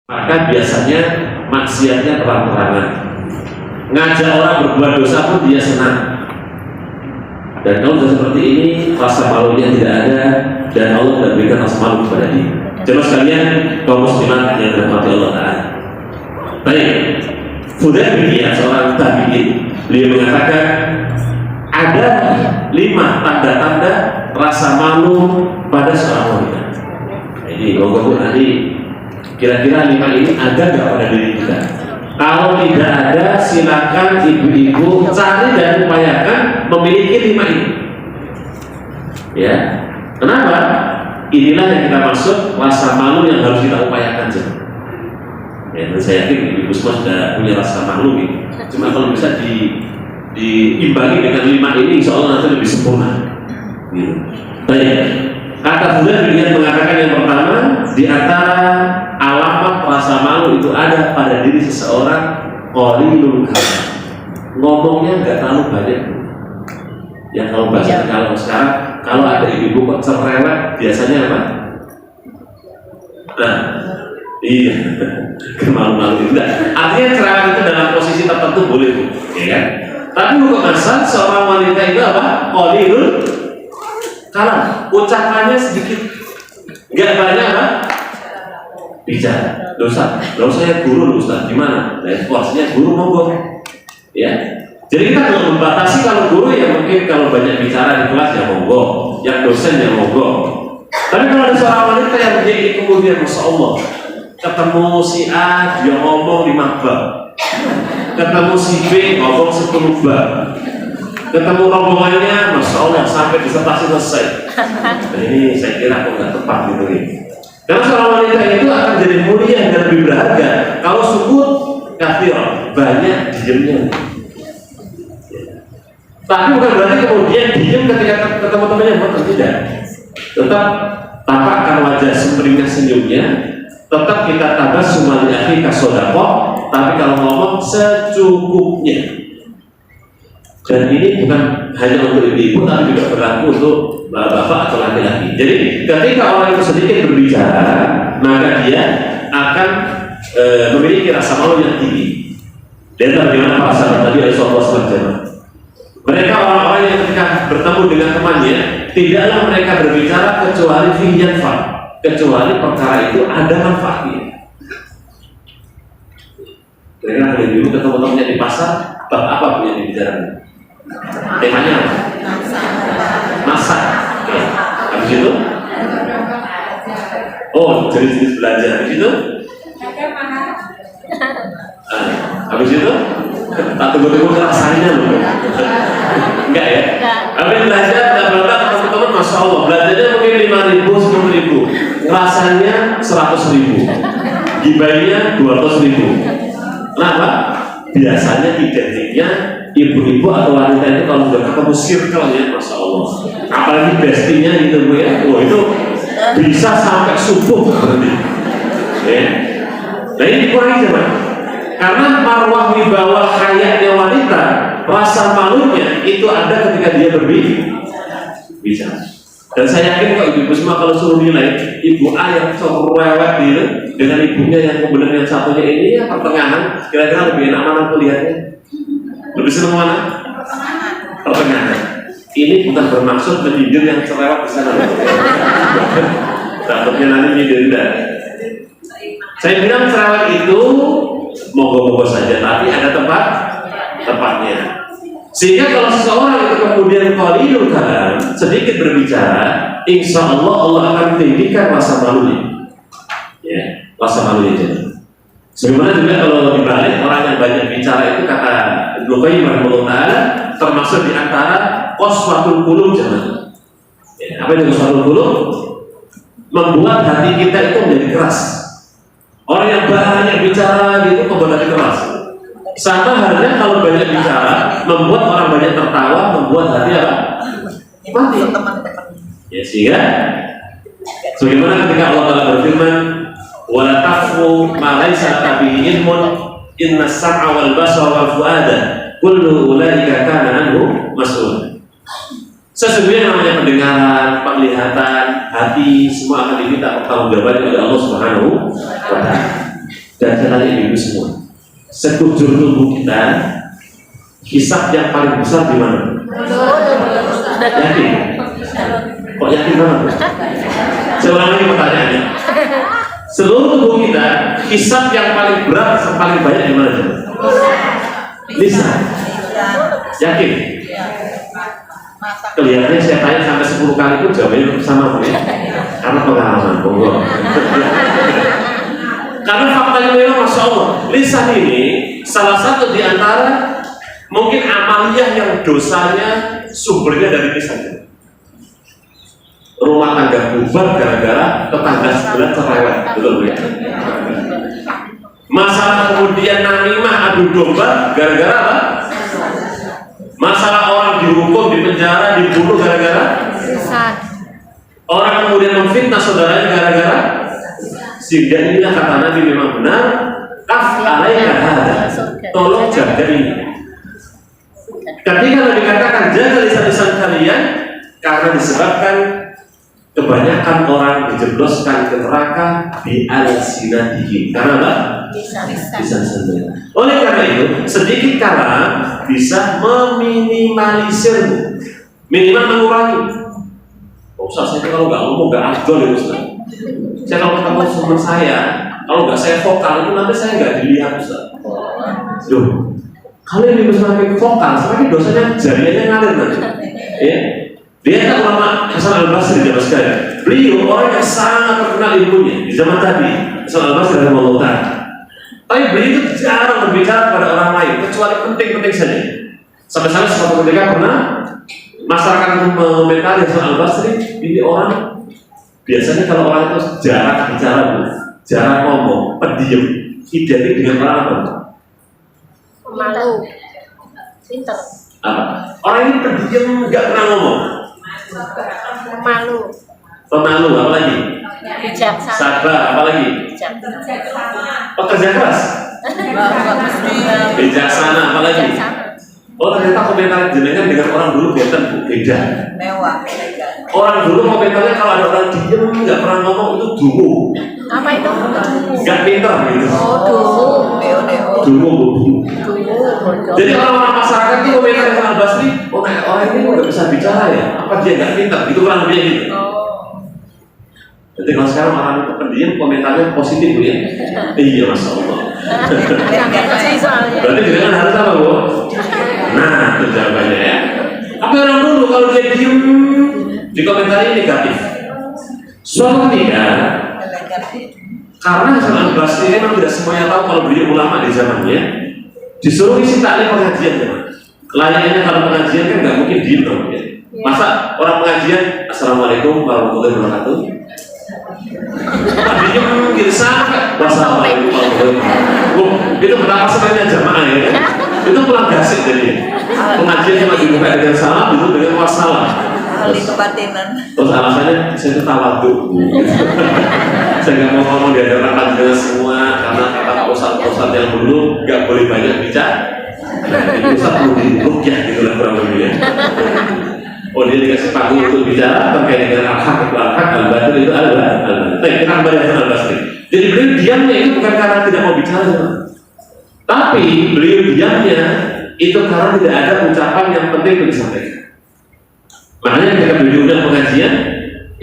maka biasanya maksiatnya terang-terangan. Ngajak orang berbuat dosa pun dia senang. Dan kalau sudah seperti ini, rasa malunya tidak ada, dan Allah tidak berikan rasa malu kepada dia. Jemaah sekalian, kaum muslimat yang dirahmati Allah Ta'ala. Baik, Fudail bin Iyad, seorang tabi'in, beliau mengatakan ada 5 tanda-tanda rasa malu pada seorang wanita. Nah, ini moga nanti kira-kira 5 ini ada nggak pada diri kita? Kalau tidak ada, silakan ibu-ibu cari dan upayakan memiliki 5 ini. Ya, kenapa? Inilah yang kita maksud rasa malu yang harus kita upayakan. Ya, dan saya yakin ibu semua sudah punya rasa malu gitu. Cuma kalau bisa diimbangi dengan 5 ini, insya Allah nanti lebih sempurna. Gitu. Baik. Kata Fudail bin Iyad mengatakan yang pertama, di antara alamat rasa malu itu ada pada diri seseorang qalilul kalam. Ngomongnya nggak terlalu banyak. Ya kalau bahasa kalau sekarang, kalau ada ibu kok cerewet, biasanya apa? Nah, iya, kemalu-malu itu. Artinya cerewet itu dalam posisi tertentu boleh, ya kan? Tapi hukum asal seorang wanita itu apa? Qalilul kalam, ucapannya sedikit, nggak banyak apa? Bicara. Dosa saya guru Ustaz, gimana? Nah, porsinya guru monggo. Ya. Jadi kita belum membatasi kalau guru ya mungkin kalau banyak bicara di kelas ya monggo, yang dosen ya monggo. Tapi kalau ada seorang wanita yang begini kemudian Masya Allah ketemu si A dia ngomong 5 bab, ketemu si B ngomong 10 bab, ketemu rombongannya Masya Allah sampai disertasi selesai. Nah, ini saya kira kok nggak tepat gitu nih. Karena seorang wanita itu akan jadi mulia dan lebih berharga kalau sukut kafir banyak diemnya. Tapi bukan berarti kemudian diem ketika ketemu temannya, bukan, tidak. Tetap tampakkan wajah sumringah senyumnya, tetap kita tabas sumali akhi kasodako, tapi kalau ngomong secukupnya. Dan ini bukan hanya untuk ibu-ibu, tapi juga berlaku untuk bapak atau laki-laki. Jadi ketika orang itu sedikit berbicara, maka dia akan memiliki rasa malu yang tinggi. Dan bagaimana para sahabat tadi Rasulullah. Mereka orang-orang yang ketika bertemu dengan temannya, tidaklah mereka berbicara kecuali fi yanfa, kecuali perkara itu ada manfaatnya. Mereka boleh dulu ketemu temannya di pasar, bab apa punya dibicarakan? Temanya apa? Masak. Oke. Habis itu? Oh, jenis-jenis belanja. Habis itu? Habis itu? Tak tunggu-tunggu rasanya loh. Enggak ya? Habis belanja, berapa teman-teman, Masya Allah, belanjanya mungkin 5.000, 10.000, rasanya 100.000, gibainya 200.000. Kenapa? Biasanya identiknya ibu-ibu atau wanita itu kalau sudah ketemu circle-nya, Masya Allah, apalagi bestinya gitu ya, oh itu bisa sampai subuh berarti. Ya. Nah ini kurang aja, Pak. Karena marwah wibawa kayaknya wanita, rasa malunya itu ada ketika dia berbicara. Dan saya yakin kok ibu semua kalau suruh nilai ibu A yang cerewet gitu dengan ibunya yang kemudian yang satunya ini ya pertengahan, kira-kira lebih enak mana kuliahnya? Lebih senang mana? Pertengahan. Ini bukan bermaksud menyindir yang cerewet di sana. Takutnya nanti nyindir enggak. Saya bilang cerewet itu monggo-monggo saja, tapi ada tempatnya. Sehingga kalau seseorang itu kemudian qalilul kalam, sedikit berbicara, insya Allah Allah akan tinggikan rasa malunya. Ya, rasa malunya jadi. Sebagaimana juga kalau dibalik orang yang banyak bicara itu kata Ibnu Qayyim rahimahullah termasuk di antara qaswatul qulub jemaah. Ya, apa itu qaswatul qulub? Membuat hati kita itu menjadi keras. Orang yang banyak bicara gitu membuat hati keras. Sama halnya kalau banyak bicara membuat orang banyak tertawa, membuat hati apa? Mati. Ya sehingga sebagaimana ketika Allah Taala berfirman, "Wala taqfu ma laysa laka bihi ilmun, inna as-sam'a wal basara wal fu'ada kullu ulaika kana anhu mas'ul." Sesungguhnya namanya pendengaran, penglihatan, hati semua akan diminta pertanggungjawaban oleh Allah Subhanahu wa Ta'ala. Dan saya tanya ibu semua, sekujur tubuh kita, hisab yang paling besar di mana? Yakin? Kok yakin banget? Saya ulang lagi pertanyaannya. Seluruh tubuh kita, hisab yang paling berat, yang paling banyak di mana? Lisan. Yakin? Kelihatannya saya tanya sampai 10 kali pun jawabnya sama ya? Karena pengalaman, bonggo. Karena faktanya memang Masya Allah, lisan ini salah satu di antara mungkin amaliyah yang dosanya sumbernya dari lisan. Rumah tangga bubar gara-gara tetangga sebelah cerewet, betul ya? Masalah kemudian namimah adu domba gara-gara apa? Masalah orang dihukum, di penjara, dibunuh gara-gara lisan. Orang kemudian memfitnah saudaranya gara-gara. Sehingga inilah kata Nabi memang benar, kaf alaika hada, tolong jaga ini. Ketika Nabi katakan jaga lisan-lisan kalian, karena disebabkan kebanyakan orang dijebloskan ke neraka di al-sinatihim. Karena apa? Lisan-lisan. Oleh karena itu, sedikit kala bisa meminimalisir, minimal mengurangi. Ustaz, saya kalau nggak ngomong nggak afdol ya Ustaz. Saya kalau ketemu teman saya, kalau nggak saya vokal itu nanti saya nggak dilihat Ustaz. Loh, kalau ini semakin vokal, semakin dosanya jariannya ngalir nanti. Ya, dia kan ulama Hasan Al-Basri zaman sekarang. Beliau orang yang sangat terkenal ilmunya di zaman tadi. Hasan Al-Basri dari Malutan. Tapi beliau itu jarang berbicara pada orang lain, kecuali penting-penting saja. Sampai-sampai suatu ketika pernah masyarakat itu mengomentari Hasan Al-Basri, ini orang biasanya kalau orang itu jarang bicara, jarang ngomong, pendiam, identik dengan orang apa? Pemalu, pinter. Orang ini pendiam, nggak pernah ngomong. Pemalu, apa lagi? Bijaksana. Sabar, apa lagi? Pekerja keras. Bijaksana, apa lagi? Oh ternyata komentar jenengan dengan orang dulu beda. Mewah. Orang dulu komentarnya kalau ada orang diem nggak pernah ngomong itu dungu. Apa itu? Nggak pintar gitu. Oh, dungu. Jadi orang masyarakat itu komentar yang Al-Basri, orang ini nggak bisa bicara ya? Apa dia nggak pintar? Itu kurang lebih gitu. Jadi kalau sekarang orang itu pendiam komentarnya positif Bu ya? Iya Masya Allah. Berarti jenengan harus apa Bu? Nah, itu jawabannya ya. Tapi orang dulu kalau dia diem dikomentari negatif. Suatu ketika, karena Hasan Al-Basri memang tidak semuanya tahu kalau beliau ulama di zamannya, disuruh isi taklim pengajian teman. Layaknya kalau pengajian kan nggak mungkin diem dong ya. Masa orang pengajian Assalamualaikum warahmatullahi wabarakatuh. Diem gitu sangat. Wassalamualaikum warahmatullahi wabarakatuh. Itu betapa sebenarnya jamaah ya. Itu pulang gasik jadi pengajian cuma dibuka dengan salam, itu dengan wassalam. Ahli kebatinan. Terus alasannya saya itu tawadhu. Saya nggak mau ngomong di hadapan panjenengan semua karena kata ustaz yang dulu nggak boleh banyak bicara. Itu ustaz perlu dirukyah gitu lah kurang lebih ya. Oh dia dikasih panggung untuk bicara terkait dengan al-haq itu al-haq, al-batil itu al-batil. Kita kembali ke al-Basri. Jadi beliau diamnya itu bukan karena tidak mau bicara, tapi beliau diamnya itu karena tidak ada ucapan yang penting untuk disampaikan. Makanya ketika beliau undang pengajian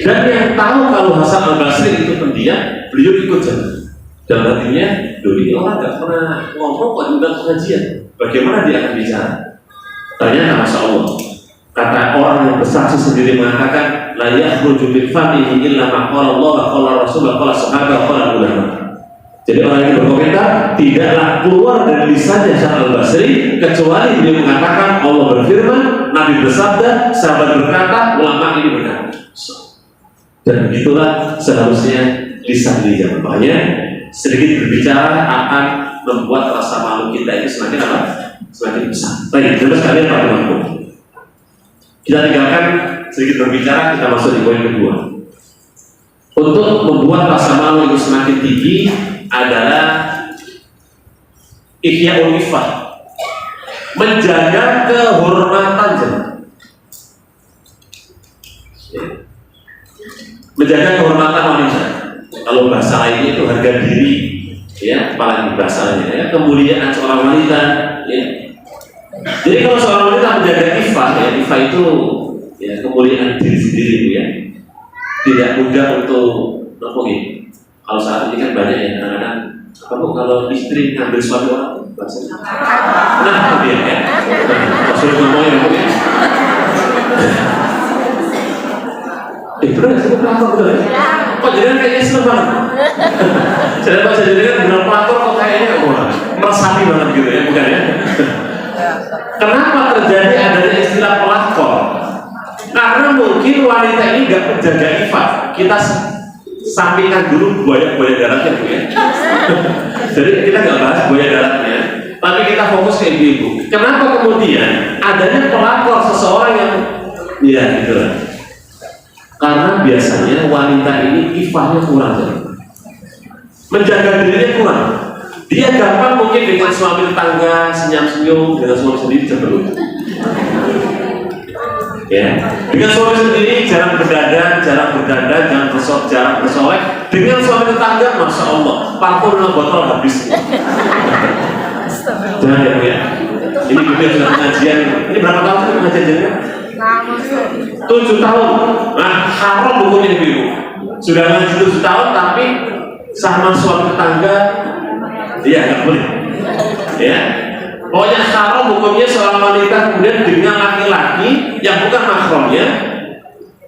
dan yang tahu kalau Hasan Al-Basri itu pendiam, beliau ikut jalan. Dalam hatinya, ini orang nggak pernah ngomong kok diundang pengajian. Bagaimana dia akan bicara? Ternyata Masya Allah. Kata orang yang bersaksi sendiri mengatakan, la yakhruju min famihi illa ma qala Allah, qala Rasul, qala sahabat, qala ulama. Jadi orang yang berkomentar tidaklah keluar dari lisannya Hasan Al-Basri kecuali dia mengatakan Allah berfirman, Nabi bersabda, sahabat berkata, ulama ini benar. Dan begitulah seharusnya lisan dia. Makanya sedikit berbicara akan membuat rasa malu kita itu semakin apa? Semakin besar. Baik, terus kalian Pak Temanku. Kita tinggalkan sedikit berbicara, kita masuk di poin kedua. Untuk membuat rasa malu itu semakin tinggi adalah ihya'ul iffah, menjaga kehormatan jemaah. Menjaga kehormatan wanita. Kalau bahasa lainnya itu harga diri. Ya, apalagi bahasanya ya, kemuliaan seorang wanita ya. Jadi kalau seorang wanita menjaga ifah ya, ifah itu ya kemuliaan diri sendiri ya. Tidak mudah untuk ngomongin. Kalau saat ini kan banyak ya kadang-kadang apa bu kalau istri ngambil suami orang bahasanya. Nah itu dia ya. Suruh ngomongin apa ya? Bener nggak sih pelakor betul ya? Kok jadi kayaknya seneng banget. Saya baca jadi kan benar pelakor kok kayaknya meresapi banget gitu ya, bukan ya? Kenapa terjadi adanya istilah pelakor? Karena mungkin wanita ini nggak menjaga ifah. Kita sampingkan dulu buaya daratnya bu ya. Jadi kita nggak bahas buaya daratnya, tapi kita fokus ke ibu-ibu. Kenapa kemudian adanya pelakor seseorang yang ya gitu lah. Karena biasanya wanita ini ifahnya kurang, menjaga dirinya kurang. Dia gampang mungkin dengan suami tetangga senyum-senyum, dengan suami sendiri cemberut. Ya, dengan suami sendiri jarang berdandan, jarang bersolek. Dengan suami tetangga, masya Allah, parfum dalam botol habis. Jangan ya, Bu ya. Ini kita sudah pengajian. Ini berapa tahun sih pengajiannya? 7 tahun. Nah, haram hukumnya ibu. Sudah ngaji 7 tahun, tapi sama suami tetangga, dia nggak boleh. Ya, pokoknya haram hukumnya seorang wanita kemudian dengan laki-laki yang bukan mahramnya,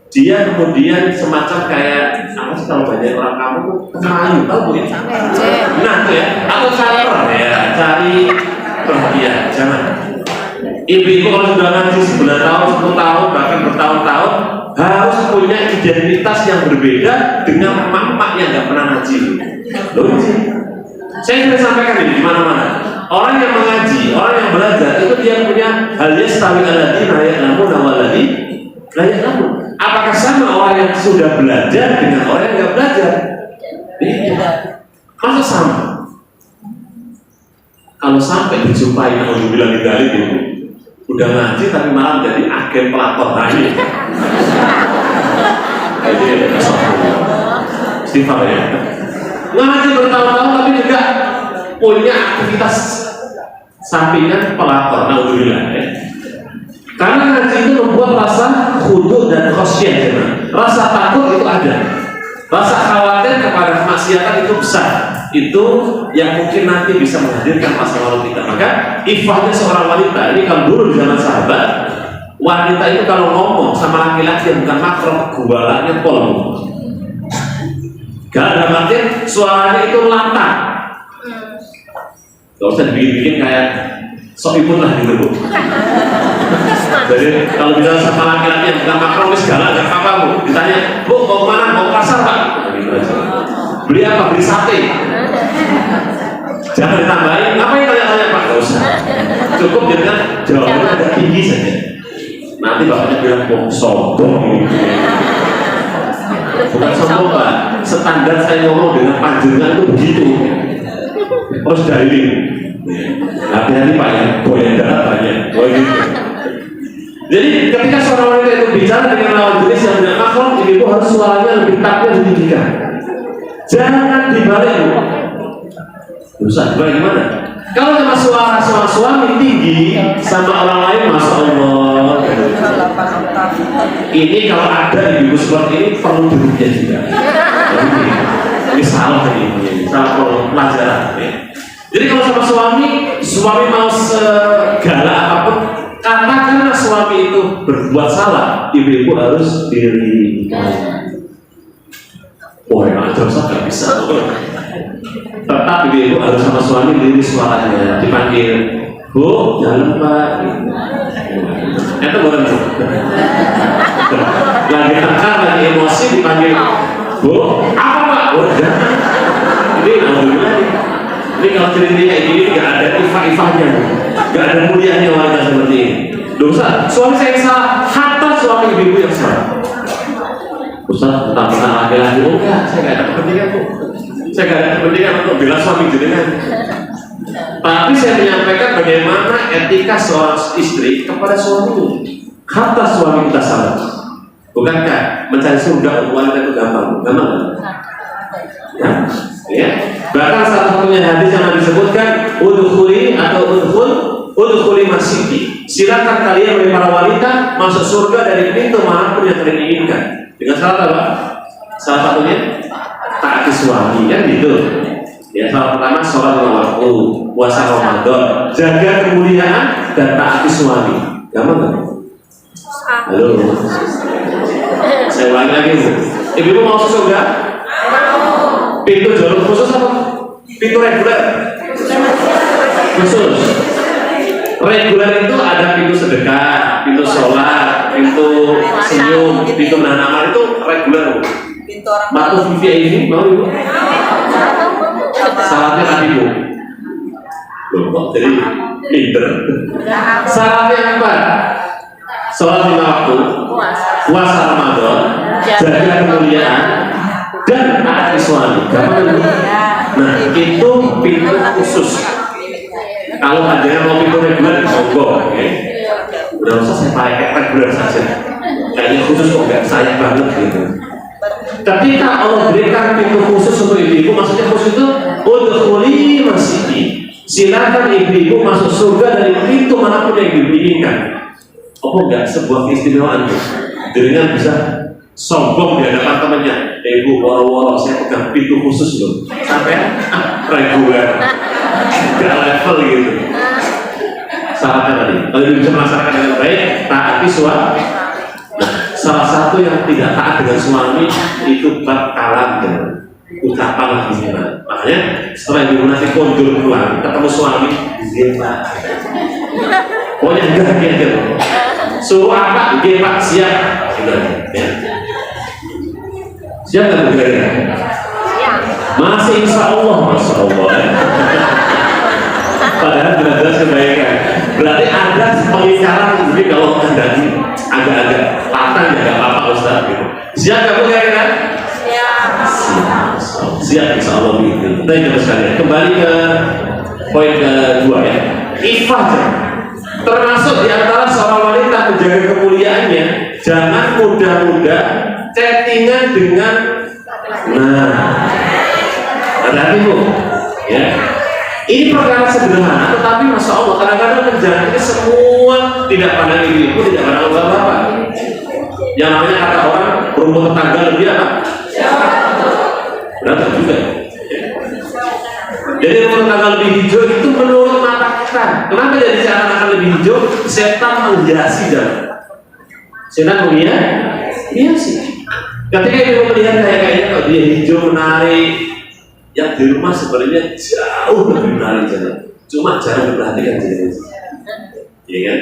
dia kemudian semacam kayak apa sih kalau banyak orang kamu tuh kemayu, tahu bu? Nah, tuh ya, atau caper ya, cari perhatian, jangan. Ibu-ibu kalau sudah ngaji 9 tahun, 10 tahun, bahkan bertahun-tahun harus punya identitas yang berbeda dengan emak-emak yang nggak pernah ngaji. Loh sih, saya sudah sampaikan ini di mana-mana. Orang yang mengaji, orang yang belajar itu dia punya hal yastawi alladziina ya'lamuuna walladziina laa ya'lamuun. Apakah sama orang yang sudah belajar dengan orang yang nggak belajar? Beda. Masa sama? Kalau sampai dijumpai kalau bilang dibalik itu udah ngaji tapi malah menjadi agen pelakor tadi. Jadi istighfar ya. Ngaji bertahun-tahun tapi juga punya aktivitas sampingan pelakor. Alhamdulillah ya. Karena ngaji itu membuat rasa khudu dan khosyah. Rasa takut itu ada. Rasa khawatir kepada kemaksiatan itu besar. Itu yang mungkin nanti bisa menghadirkan masa lalu kita. Maka ifahnya seorang wanita ini kalau dulu di zaman sahabat, wanita itu kalau ngomong sama laki-laki yang bukan makrom, gubalannya pol. Gak ada artinya suaranya itu lantang. Gak usah dibikin kayak sok imut lah gitu bu. Jadi kalau bicara sama laki-laki yang bukan makrom, segala gak apa-apa bu. Ditanya, bu mau kemana? Mau pasar pak? Beli apa? Beli sate. Jangan ditambahin. Ngapain tanya-tanya pak? Gak usah. Cukup dengan jawabannya agak tinggi saja. Nanti bapaknya bilang kok sombong. Bukan sombong pak. Standar saya ngomong dengan panjangnya itu begitu. Terus dari hati-hati pak ya. Goyang darat banyak. Jadi ketika seorang wanita itu bicara dengan lawan jenis yang tidak makhluk, ibu harus suaranya lebih takut dan ditinggikan. Jangan dibalik. Usah dibalik gimana? Kalau sama suara suami tinggi sama orang lain, masya Allah. Ini kalau ada ibu seperti ini perlu dirugikan juga. Ini salah ini, salah pelajaran. Jadi kalau sama suami mau segala apapun, katakanlah suami itu berbuat salah, ibu-ibu harus dirikan. Wah, yang ajar saya gak bisa. Tetap ibu harus sama suami diri suaranya dipanggil, bu, jangan lupa. Itu bukan bu. Lagi tekan, lagi emosi dipanggil, bu, apa pak? Oh, jangan. Ini alhamdulillah. Ini kalau cerita kayak gini gak ada ifah-ifahnya, gak ada mulianya wanita seperti ini. Dosa, suami saya salah, hatta suami ibu yang salah. Ustaz, tentang laki-laki, oh enggak, saya gak ada kepentingan bu. Saya gak ada kepentingan untuk bela suami jenengan. Tapi saya menyampaikan bagaimana etika seorang istri kepada suaminya. Kata suami kita salah. Bukankah mencari surga untuk wanita itu gampang? Gampang kan? Ya? Ya, bahkan salah satunya hadis yang disebutkan udkhuli atau udkhuli masjidi. Silakan kalian wahai para wanita masuk surga dari pintu manapun yang kalian inginkan. Dengan syarat apa? Salah satunya taati suami, kan gitu. Ya, syarat pertama sholat lima waktu, puasa Ramadan, jaga kemuliaan dan taati suami. Gampang nggak? Halo, saya ulangi lagi. Ibu mau masuk surga? Pintu jalur khusus apa? Pintu reguler? Khusus. Reguler itu ada pintu sedekah, pintu sholat, pintu senyum, pintu menahan amal, itu reguler. Pintu orang Matu VIP mau ibu? Syaratnya tadi bu. Loh, kok jadi pinter? Syaratnya apa? Sholat lima waktu, puasa Ramadan, jaga kemuliaan, dan taati suami. Gampang kan? Nah, itu pintu khusus. Kalau ada yang mau pintu reguler, monggo, oke. Udah usah saya pakai reguler saja. Kayaknya khusus kok nggak sayang banget gitu. Ketika Allah berikan pintu khusus untuk ibu-ibu, maksudnya khusus itu udkhuli masjidi. Silakan ibu-ibu masuk surga dari pintu manapun yang ibu inginkan. Apa enggak sebuah keistimewaan itu? Dengan bisa sombong di hadapan temannya. Ibu woro-woro saya pegang pintu khusus loh. Sampai reguler. Gak level gitu. Syaratnya tadi. Kalau ibu bisa melaksanakan dengan baik, taati suami. Nah, salah satu yang tidak taat dengan suami itu bab kalam dengan ucapan gimana. Makanya setelah ibu nanti konjur pulang ketemu suami, dia pokoknya enggak gitu. Suruh apa? Dia pak siap. Ya. Siap nggak kira-kira? Masih insya Allah, masya Allah. Ya. Padahal jelas-jelas kebaikan. Berarti ada pengingkaran ini kalau terjadi agak-agak patah ya nggak apa-apa Ustaz. Gitu. Siap nggak kira-kira? Siap insya Allah begitu. Kita sekalian kembali ke poin kedua ya. Ifah. Termasuk di antara seorang wanita menjaga kemuliaannya, jangan mudah-mudah chattingan dengan hati-hati bu, ya. Ini perkara sederhana, tetapi masya Allah kadang-kadang menjadi semua tidak pandang ibu, tidak pandang bapak-bapak. Yang namanya kata orang rumput tetangga lebih apa? Benar juga. Jadi rumput tetangga lebih hijau itu menurut mata kita. Kenapa jadi seakan-akan lebih hijau? Setan menghiasi jalan. Setan menghiasi. Ketika ibu melihat kayaknya kalau dia hijau menarik, yang di rumah sebenarnya jauh lebih menarik jalan. Cuma jarang diperhatikan jalan. Iya kan?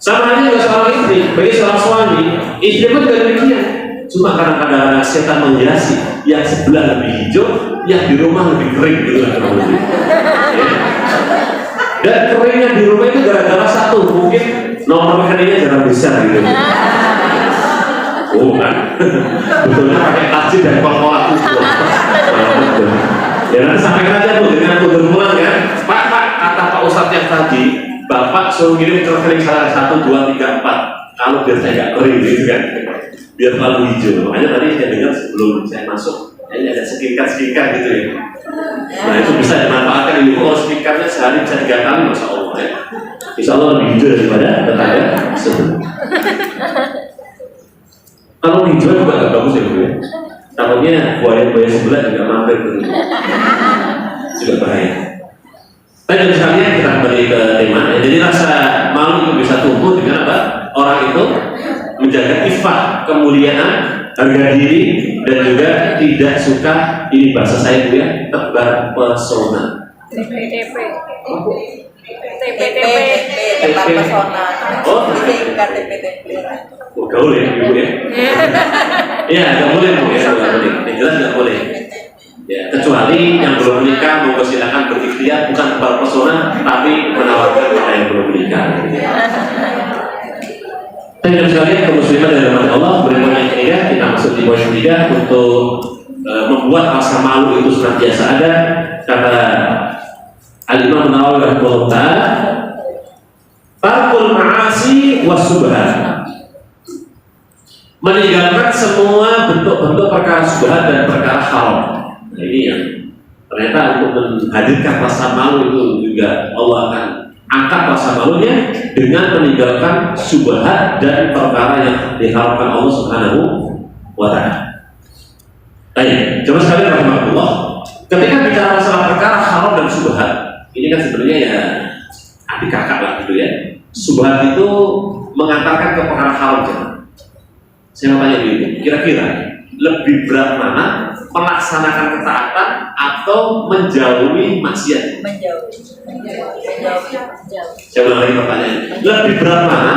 Sama halnya juga seorang istri, bagi seorang suami, istri pun juga demikian. Cuma karena kadang-kadang setan menghiasi, yang sebelah lebih hijau, yang di rumah lebih kering gitu kan. Ya. Dan keringnya di rumah itu gara-gara satu, mungkin nomor rekeningnya jarang besar gitu. Oh kan, betulnya pakai tasjid dan kol-kolah itu. Ya nanti sampaikan aja tuh dengan kebetulan kan, Pak kata Pak Ustadz yang tadi, Bapak suruh ngirim rekening saya 1, 2, 3, 4. Kalau biar saya nggak kering gitu kan, biar selalu hijau. Makanya tadi saya dengar sebelum saya masuk, ini ada sekitar gitu ya. Nah itu bisa dimanfaatkan ibu kalau speakernya sehari bisa 3 kali, masya Allah ya. Insya Allah lebih hijau daripada tetangga sebelum. Kalau hijau juga nggak bagus ya bu ya. Takutnya buaya sebelah juga mampir juga bahaya. Tapi misalnya kita kembali ke tema. Jadi rasa malu itu bisa tumbuh dengan apa? Orang itu menjaga ifah, kemuliaan, harga diri, dan juga tidak suka, ini bahasa saya bu ya, tebar pesona. TP tebar pesona. Oh, singkat TP. oh, gaul ya ibu ya? Iya, nggak boleh bu ya, nggak boleh. Yang jelas nggak boleh. Ya, kecuali yang belum menikah mau silakan berikhtiar, bukan tebar pesona, tapi menawarkan kepada yang belum menikah. Dan sekalian kemusliman dari Allah berikutnya ketiga, kita masuk di poin ketiga untuk membuat rasa malu itu senantiasa ada. Kata Al-Imam Nawawi rahimahullah, tarkul ma'asi was-subhat, meninggalkan semua bentuk-bentuk perkara subhat dan perkara haram. Nah, ini yang Ternyata untuk menghadirkan rasa malu itu juga Allah akan angkat rasa malunya dengan meninggalkan syubhat dan perkara yang diharapkan Allah Subhanahu wa Ta'ala. Baik, coba sekalian rahmatullah. Ketika bicara masalah perkara haram dan syubhat, ini kan sebenarnya ya adik kakak lah gitu ya. Syubhat itu mengantarkan ke perkara haram. Saya mau tanya dulu, kira-kira lebih berat mana melaksanakan ketaatan atau menjauhi maksiat? Menjauhi. Saya ulang lagi pertanyaan. Lebih berat mana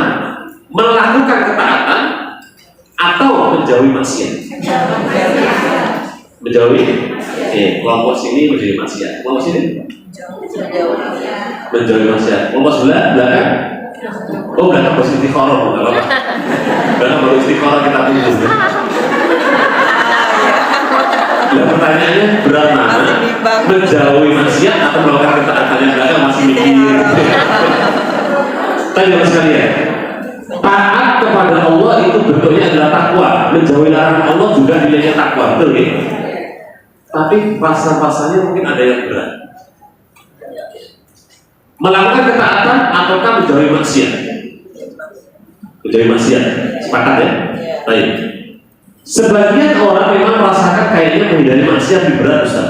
melakukan ketaatan atau menjauhi maksiat? Menjauhi. Oke, kelompok sini menjauhi maksiat. Kelompok sini? Menjauhi maksiat. Kelompok sebelah belakang? Oh, belakang baru istikharah, enggak apa-apa. Belakang baru istikharah kita tunggu. Nah, pertanyaannya berat mana menjauhi maksiat atau melakukan ketaatan? Yang belakang masih mikir. Tanya sekalian, taat kepada Allah itu bentuknya adalah takwa. Menjauhi larangan Allah juga nilainya takwa, betul ya? Tapi rasa-rasanya mungkin ada yang berat. Melakukan ketaatan ataukah menjauhi maksiat? Menjauhi maksiat, sepakat ya? Baik. Sebagian orang memang merasakan kayaknya menghindari maksiat lebih berat, Ustaz.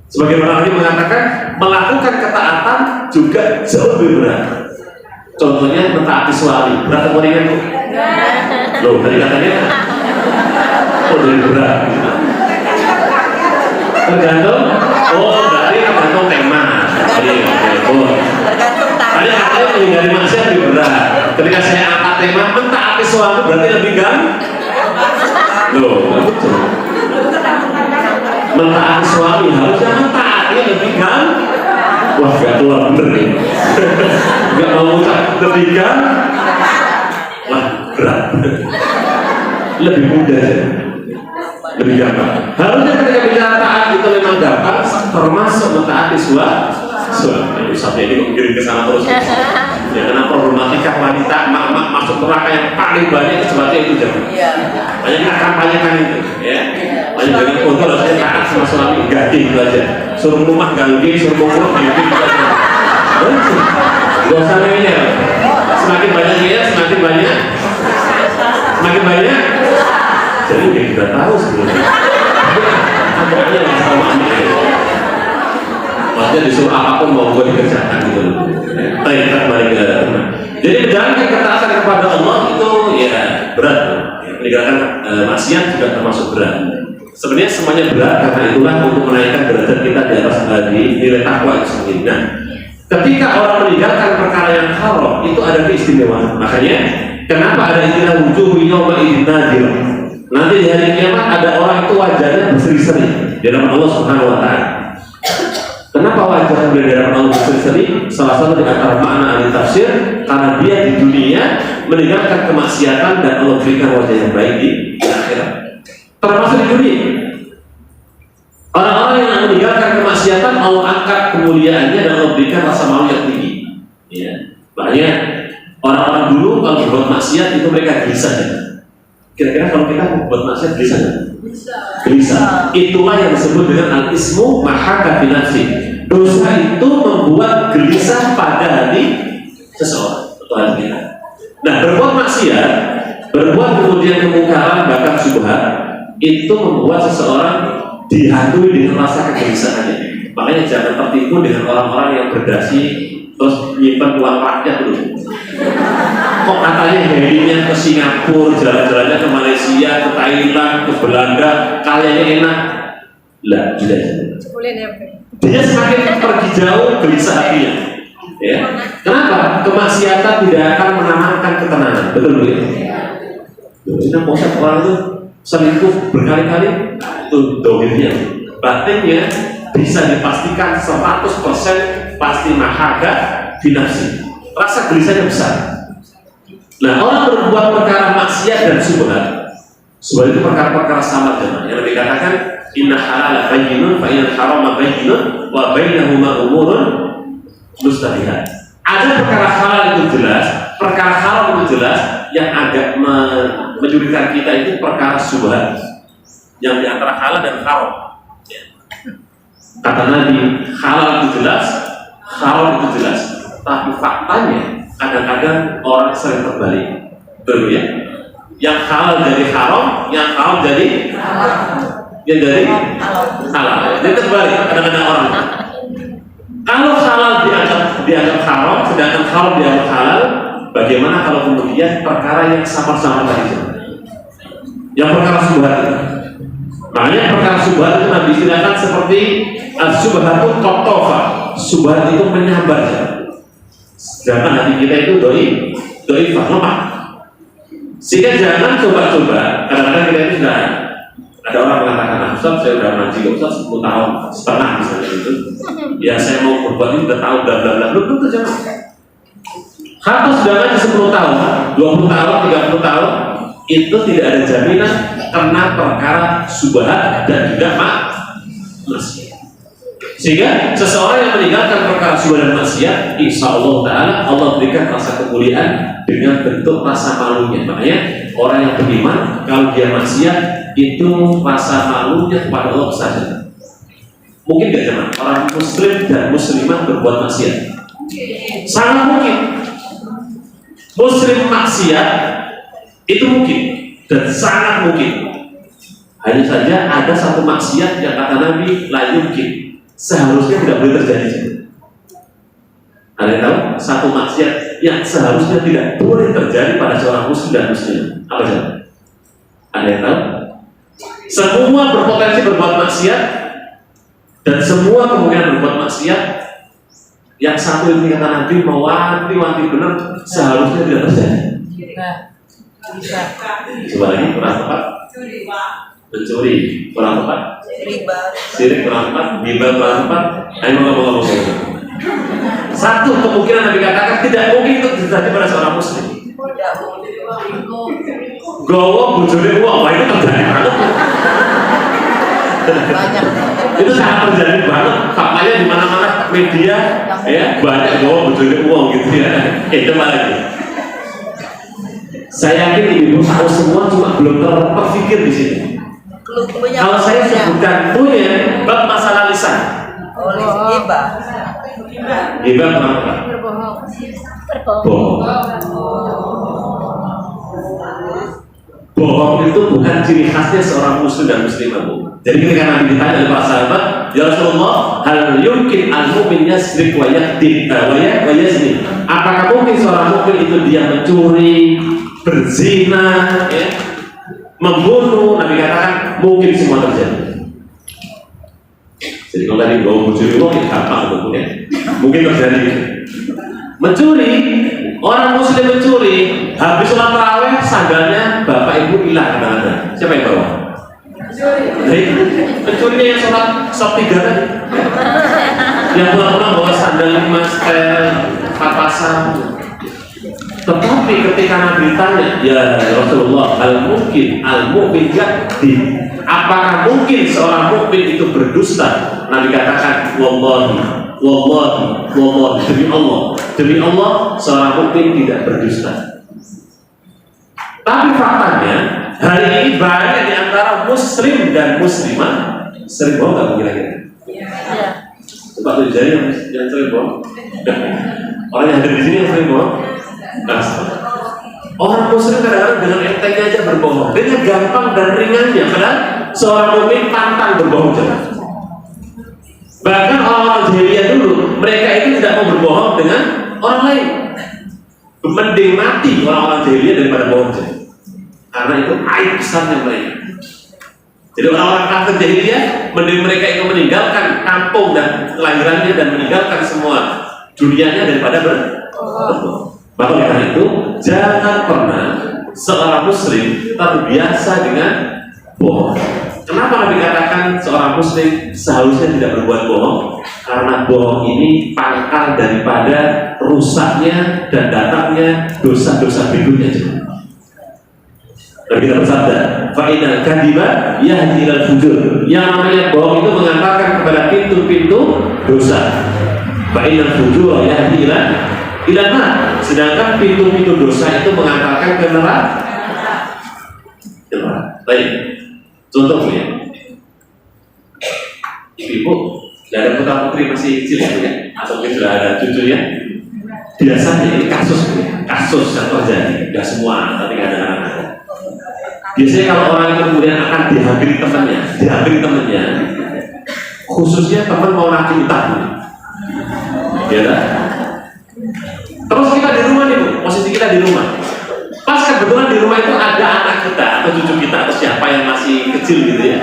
Sebagian orang ini mengatakan melakukan ketaatan juga jauh lebih berat. Contohnya mentaati suami, berat atau ringan tuh? Loh, tadi katanya lebih berat. Tergantung, berarti tergantung tema. Tergantung Tadi katanya menghindari maksiat lebih berat. Ketika saya angkat tema mentaati suami berarti lebih gampang. Loh, mentaati suami harusnya mentaati lebih kan? Wah, gak keluar bener nih. Gak mau ucap lebih kan? Wah, berat. Lebih mudah ya. Lebih gampang. Harusnya ketika bicara taat itu memang gampang, termasuk mentaati suami. Sampai ini mengirim ke sana terus. Ya, karena problematika wanita mak masuk neraka yang paling banyak itu sebabnya itu jangan. Banyak kita kampanyekan itu, ya. Banyak dengan foto rasanya taat sama suami ganti itu aja. Suruh rumah ganti, suruh rumah ganti itu aja. Gak usah nanya. Semakin banyak dia, semakin banyak. Jadi kita tahu sebenarnya. Ada yang sama ini. Maksudnya disuruh apapun mau gue dikerjakan gitu. Kita kembali ke jadi menjalankan ketaatan kepada Allah itu ya berat. Meninggalkan maksiat juga termasuk berat. Sebenarnya semuanya berat karena itulah untuk menaikkan derajat kita di atas di nilai takwa itu sendiri. Nah, ketika orang meninggalkan perkara yang haram itu ada keistimewaan. Makanya kenapa ada istilah wujuh yawma idzin nadir. Nanti di hari kiamat ada orang itu wajahnya berseri-seri di hadapan Allah Subhanahu wa Ta'ala. Kenapa wajah beliau dalam Allah berseri-seri? Salah satu di antara makna ahli tafsir karena dia di dunia meninggalkan kemaksiatan dan Allah berikan wajah yang baik di akhirat. Termasuk di dunia. Orang-orang yang meninggalkan kemaksiatan Allah angkat kemuliaannya dan Allah berikan rasa malu yang tinggi. Ya. Makanya orang-orang dulu kalau berbuat maksiat itu mereka gelisah. Ya. Kira-kira kalau kita membuat maksiat gelisah nggak? Gelisah. Itulah yang disebut dengan al-ismu mahaka fi nafsi. Dosa itu membuat gelisah pada hati seseorang atau hati kita. Nah, berbuat maksiat, berbuat kemudian kemungkaran bahkan syubhat itu membuat seseorang dihantui dengan rasa kegelisahannya. Makanya jangan tertipu dengan orang-orang yang berdasi terus nyimpan uang rakyat dulu. Kok katanya harinya ke Singapura, jalan-jalannya ke Malaysia, ke Thailand, ke Belanda, karyanya enak. Lah, tidak. Dia semakin pergi jauh, gelisah hatinya. Ya. Kenapa? Kemaksiatan tidak akan menanamkan ketenangan. Betul ya? Jadi proses orang itu selingkuh berkali-kali, itu dohirnya. Batinnya bisa dipastikan 100% pasti mahaga binafsi. Rasa gelisahnya besar. Nah, orang berbuat perkara maksiat dan syubhat itu perkara-perkara sama dengan yang dikatakan inna halala bayyinun fa inna harama bayyinun wa bainahuma umurun mustabihat. Ada perkara halal itu jelas, perkara haram itu jelas, yang agak menyulitkan kita itu perkara syubhat yang di antara halal dan haram. Ya. Kata Nabi, halal itu jelas, haram itu jelas. Tapi faktanya kadang-kadang orang sering terbalik. Betul ya? Yang halal jadi haram, yang haram jadi halal. Jadi terbalik kadang-kadang orang. Kalau halal dianggap haram, sedangkan haram dianggap halal, bagaimana kalau kemudian perkara yang sama-sama tadi? Yang perkara subhat. Makanya perkara subhat itu Nabi istilahkan seperti subhatun qatofah. Subhat itu menyambar. Sedangkan hati kita itu doifah, lemah. Sehingga jangan coba-coba. Kadang-kadang kita itu sudah ada orang mengatakan, Ustaz saya sudah ngaji Ustaz 10 tahun setengah misalnya itu. Ya saya mau berbuat ini sudah tahu bla bla bla. Belum tentu jangan. Kalau sudah ngaji 10 tahun, 20 tahun, 30 tahun, itu tidak ada jaminan kena perkara subhat dan juga maksiat. Sehingga seseorang yang meninggalkan perkara subhat dan maksiat, insya Allah Ta'ala Allah berikan rasa kemuliaan dengan bentuk rasa malunya. Makanya orang yang beriman kalau dia maksiat itu rasa malunya kepada Allah saja. Mungkin gak zaman orang muslim dan muslimah berbuat maksiat? Sangat mungkin. Muslim maksiat itu mungkin dan sangat mungkin. Hanya saja ada satu maksiat yang kata Nabi la yumkin, seharusnya tidak boleh terjadi. Ada yang tahu satu maksiat yang seharusnya tidak boleh terjadi pada seorang muslim dan muslim? Apa saja? Ada yang tahu? Semua berpotensi berbuat maksiat dan semua kemungkinan berbuat maksiat. Yang satu ini kata Nabi mewanti-wanti benar seharusnya tidak terjadi. Coba lagi, kurang tepat. Mencuri, kurang tepat. Sirik, kurang tepat. Riba, kurang tepat. Ayo ngomong-ngomong. Satu kemungkinan Nabi katakan tidak mungkin itu terjadi pada seorang muslim. Gowo bujune uang, wah itu terjadi banget. Itu sangat terjadi banget. Faktanya di mana-mana media ya banyak gowo bujune uang gitu ya. Itu malah. Saya yakin ibu tahu semua, cuma belum terpikir di sini. Kalau saya sebutkan punya bab masalah lisan. Ghibah. Ghibah apa? Bohong. Bohong itu bukan ciri khasnya seorang muslim dan muslimah, Bu. Jadi ketika Nabi ditanya oleh para sahabat, ya Rasulullah, hal yumkin al-mu'min yasrik wa yakdib wa yazni? Apakah mungkin seorang mukmin itu dia mencuri, berzina, ya, membunuh? Nabi katakan mungkin semua terjadi. Jadi kalau tadi bawa mencuri uang itu gampang ya. Mungkin terjadi. Mencuri, orang muslim mencuri, habis sholat tarawih sandalnya bapak ibu hilang kadang-kadang. Siapa yang bawa? Pencurinya yang sholat shop 3 tadi. Yang pulang-pulang bawa sandal 5 setel, papasan. Tetapi ketika Nabi tanya, ya Rasulullah, al-mu'min yakdib, apakah mungkin seorang mukmin itu berdusta? Nabi katakan, wallahi, demi Allah, seorang mukmin tidak berdusta. Tapi faktanya, hari ini banyak di antara muslim dan muslimah sering bohong, nggak kira-kira? Iya. Coba tuh jari yang sering bohong. Orang yang ada di sini yang sering bohong. Orang muslim kadang-kadang dengan entengnya aja berbohong, dengan gampang dan ringannya. Padahal seorang mukmin pantang berbohong. Bahkan orang-orang jahiliyah dulu, mereka itu tidak mau berbohong dengan orang lain. Mending mati orang-orang jahiliyah daripada bohong. Karena itu aib besarnya mereka. Jadi orang-orang kafir jahiliyah, mending mereka itu meninggalkan kampung dan kelahirannya dan meninggalkan semua dunianya daripada berbohong. Maka karena itu jangan pernah seorang muslim terbiasa dengan bohong. Kenapa Nabi katakan seorang muslim seharusnya tidak berbuat bohong? Karena bohong ini pangkal daripada rusaknya dan datangnya dosa-dosa berikutnya. Nabi kita bersabda, fa'inal kadhiba yahdi ilal fujur. Yang namanya bohong itu mengantarkan kepada pintu-pintu dosa. Fa'inal fujur yahdi ilal nar. Sedangkan pintu-pintu dosa itu mengantarkan ke neraka. Baik. Contohnya, ibu masih kecil ya, atau mungkin sudah ada cucunya, biasanya ini kasus yang terjadi, tidak semua, tapi kadang-kadang ada. Biasanya kalau orang itu kemudian akan dihampiri temannya, khususnya teman mau nagih utang, ya kan? Terus kita di rumah nih Bu, posisi kita di rumah. Pas kebetulan di rumah itu ada anak kita atau cucu kita atau siapa yang masih kecil gitu ya.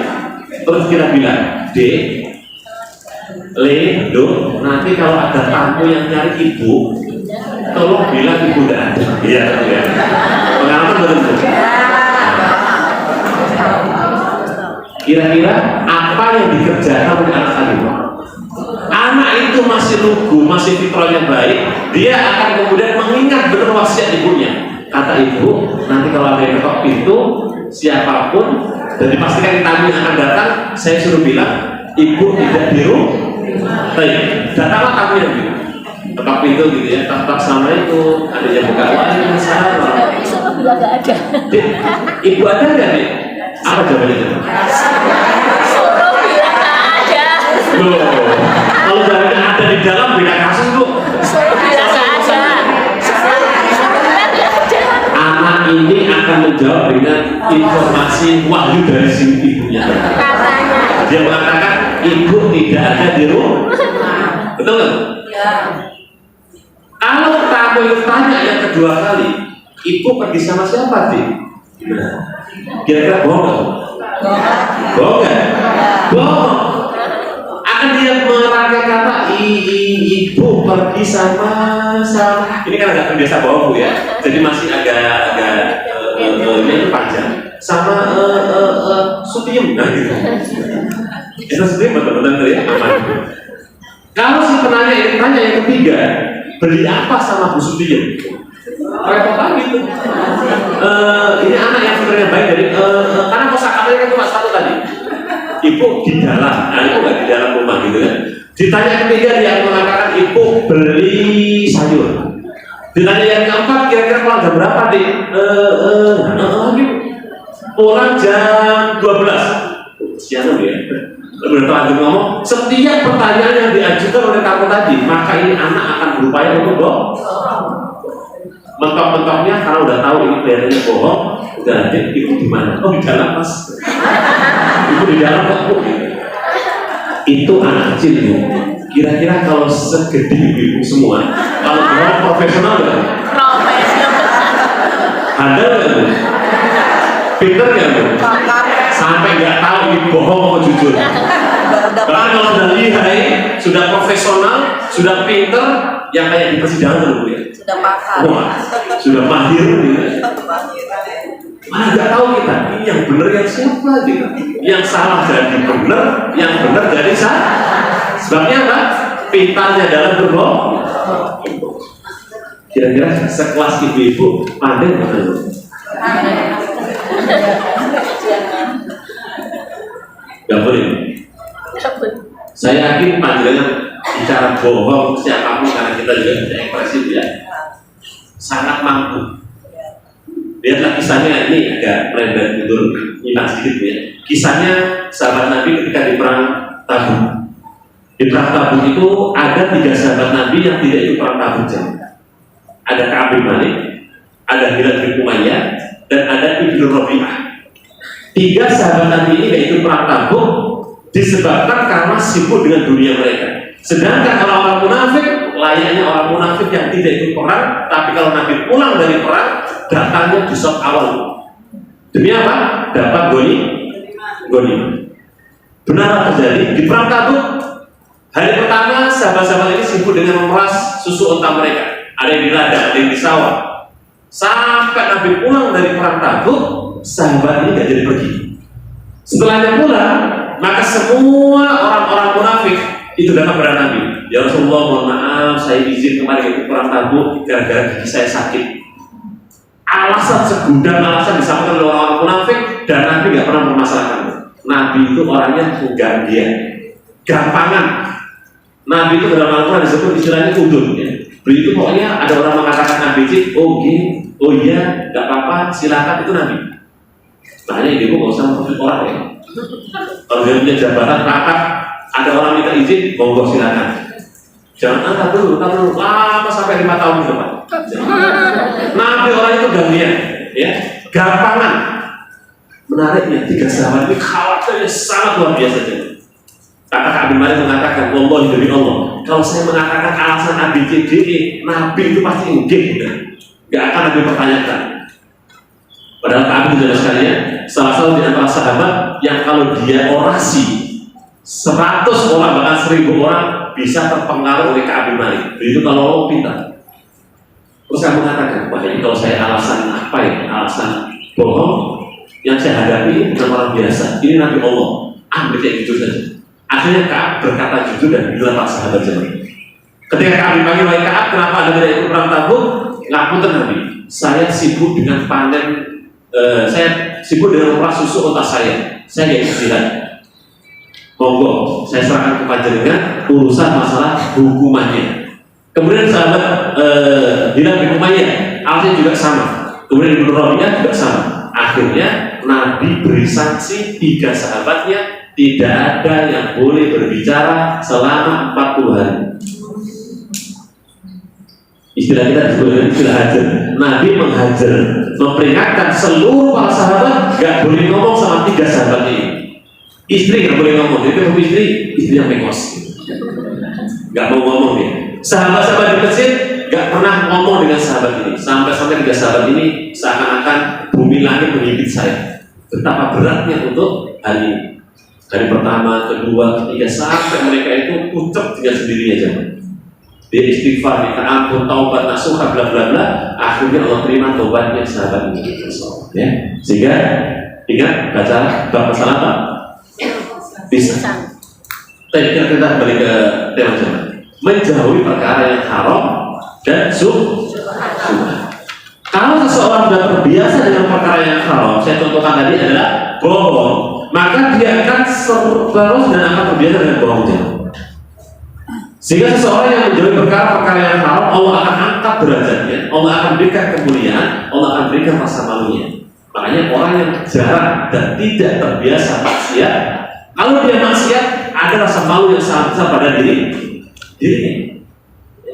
Terus kita bilang, Dek, Le, Do, nanti kalau ada tamu yang nyari ibu, tolong bilang ibu udah ada. Iya, ya. Pengalaman betul. Kira-kira apa yang dikerjakan oleh anak tadi? Anak itu masih lugu, masih fitrahnya baik, dia akan kemudian mengingat benar wasiat ibunya. Kata ibu, nanti kalau ada yang ketok pintu, siapapun, dan dipastikan tamu yang akan datang, saya suruh bilang, ibu tidak di rumah. Baik, datanglah tamu yang bilang, ketok pintu gitu ya, tak sama itu, ada yang buka, waalaikumsalam. Suruh bilang nggak ada. Ibu ada nggak nih? Apa jawabannya itu? Suruh bilang nggak ada. Loh, kalau jawabannya ada di dalam beda kasus Bu. Suruh bilang nggak ada. Anak ini akan menjawab dengan informasi wahyu dari si ibunya. Katanya. Dia mengatakan ibu tidak ada di rumah. Betul nggak? Ya. Kalau tamu itu tanya yang kedua kali, ibu pergi sama siapa sih? Kira-kira bohong nggak? Bohong nggak? Bohong. Akan dia merangkai kata ibu pergi sama. Ini kan agak terbiasa bohong Bu ya. Jadi masih agak ini panjang. Sama Sutiem, nah gitu. Itu Sutiem betul-betul tuh ya aman. Kalau si penanya ini tanya yang ketiga, beli apa sama Bu Sutiem? Repot lagi tuh. Ini anak yang sebenarnya baik dari karena kosakatanya kan cuma satu tadi. Ibu di dalam, ibu nggak di dalam rumah gitu kan. Ditanya ketiga dia mengatakan ibu beli sayur. Ditanya yang keempat kira-kira pulang jam berapa nih? Pulang jam 12. Siang ya. Udah lanjut ngomong. Setiap pertanyaan yang diajukan oleh tamu tadi, maka ini anak akan berupaya untuk bohong. Mentok-mentoknya karena udah tahu ini kelihatannya bohong, udah adik ibu di mana? Oh di dalam Mas. Ibu di dalam kok Bu. Itu anak kecil Bu. Kira-kira kalau segede ibu semua, kalau bohong profesional nggak? Profesional. Handal nggak Bu? Pinter nggak Bu? Sampai nggak tahu ini bohong atau jujur. Karena kalau sudah lihai, sudah profesional, sudah pinter, yang kayak di persidangan dulu Bu ya. Sudah pakar. Wah, sudah mahir gitu. Mana nggak tahu kita, ini yang benar yang siapa gitu. Yang salah jadi benar, yang benar jadi salah. Sebabnya apa? Pintarnya dalam berbohong. Kira-kira sekelas ibu-ibu pandai nggak Bu? Nggak boleh. Saya yakin panjangan bicara bohong siapapun karena kita juga tidak ekspresif ya, sangat mampu. Lihatlah kisahnya, ini agak melebar mundur nyimak sedikit ya. Kisahnya sahabat Nabi ketika di perang Tabuk. Di perang Tabuk itu ada 3 sahabat Nabi yang tidak ikut perang Tabuk. Ada Ka'ab bin Malik, ada Hilal bin Umayyah, dan ada Ibnu Rabi'ah. 3 sahabat Nabi ini tidak ikut perang Tabuk disebabkan karena sibuk dengan dunia mereka. Sedangkan orang-orang munafik, layaknya orang munafik yang tidak ikut perang, tapi kalau Nabi pulang dari perang, datangnya di sop awal. Demi apa? Dapat goni. Benar terjadi di perang Tabuk. Hari pertama sahabat-sahabat ini sibuk dengan memeras susu unta mereka. Ada yang di ladang, ada yang di sawah. Sampai Nabi pulang dari perang Tabuk, sahabat ini tidak jadi pergi. Setelahnya pulang, maka semua orang-orang munafik itu datang kepada Nabi. Ya Rasulullah, mohon maaf, saya izin kemarin ikut perang Tabuk gara-gara gigi saya sakit. Alasan segudang alasan disampaikan oleh orang munafik dan Nabi nggak pernah mempermasalahkan. Nabi itu orangnya penggantian, gampangan. Nabi itu dalam Al-Quran disebut istilahnya udun. Ya. Begitu pokoknya ada orang mengatakan Nabi itu, oh gini, oh iya, nggak apa-apa, silakan, itu Nabi. Makanya ibu nggak usah menuntut orang ya. Kalau dia punya jabatan pangkat, ada orang minta izin, monggo silakan. Jangan tak dulu, lama sampai 5 tahun ke depan. Nabi orang itu gantian, ya, gampangan. Menariknya 3 sahabat ini khawatirnya sangat luar biasa. Kata Ka'ab bin Malik mengatakan, wallahi demi Allah, kalau saya mengatakan alasan ABCDE, Nabi itu pasti enggak, nggak akan Nabi pertanyakan. Padahal Ka'ab bin Malik sekalian, salah satu di antara sahabat yang kalau dia orasi 100 orang bahkan 1000 orang bisa terpengaruh oleh Ka'ab bin Malik. Itu kalau Allah pintar. Terus saya mengatakan, wah ini kalau saya alasan apa ya? Alasan bohong yang saya hadapi bukan orang biasa. Ini Nabi Allah. Ambil kayak gitu saja. Akhirnya Ka'ab berkata jujur dan bilang pak sahabat jemaah. Ketika Ka'ab bin Malik, wahai Ka'ab, kenapa Anda tidak ikut perang Tabuk? Ngapunten Nabi. Saya sibuk dengan panen. Saya sibuk dengan merah susu unta saya. Saya nggak istirahat. Monggo, saya serahkan kepada dengan urusan masalah hukumannya. Kemudian sahabat Hilal bin Umayyah, alasannya juga sama. Kemudian Ibnu Rabi'ah juga sama. Akhirnya Nabi beri sanksi 3 sahabatnya tidak ada yang boleh berbicara selama 40 hari. Istilah kita disebut dengan istilah hajar. Nabi menghajar, memperingatkan seluruh para sahabat gak boleh ngomong sama 3 sahabat ini. Istri nggak boleh ngomong, jadi kalau istri yang mengos, nggak mau ngomong dia. Sahabat-sahabat di Mesir nggak pernah ngomong dengan sahabat ini, sampai 3 sahabat ini seakan-akan bumi langit menggigit saya. Betapa beratnya untuk hari ini. Hari pertama, kedua, ketiga, sampai mereka itu pucuk dengan sendirinya aja. Dia istighfar, minta ampun, taubat, nasuha, bla bla bla. Akhirnya Allah terima taubatnya sahabat ini. Ya, sehingga ingat baca bab masalah apa? Bisa. Tapi kita kembali ke tema jemaah. Menjauhi perkara yang haram dan syubhat. Kalau seseorang sudah terbiasa dengan perkara yang haram, saya contohkan tadi adalah bohong, maka dia akan terus dan akan terbiasa dengan bohong. Sehingga seseorang yang menjauhi perkara yang haram, Allah akan angkat derajatnya, Allah akan berikan kemuliaan, Allah akan berikan rasa malunya. Makanya orang yang jarang dan tidak terbiasa maksiat, kalau dia maksiat, ada rasa malu yang sangat besar pada dirinya.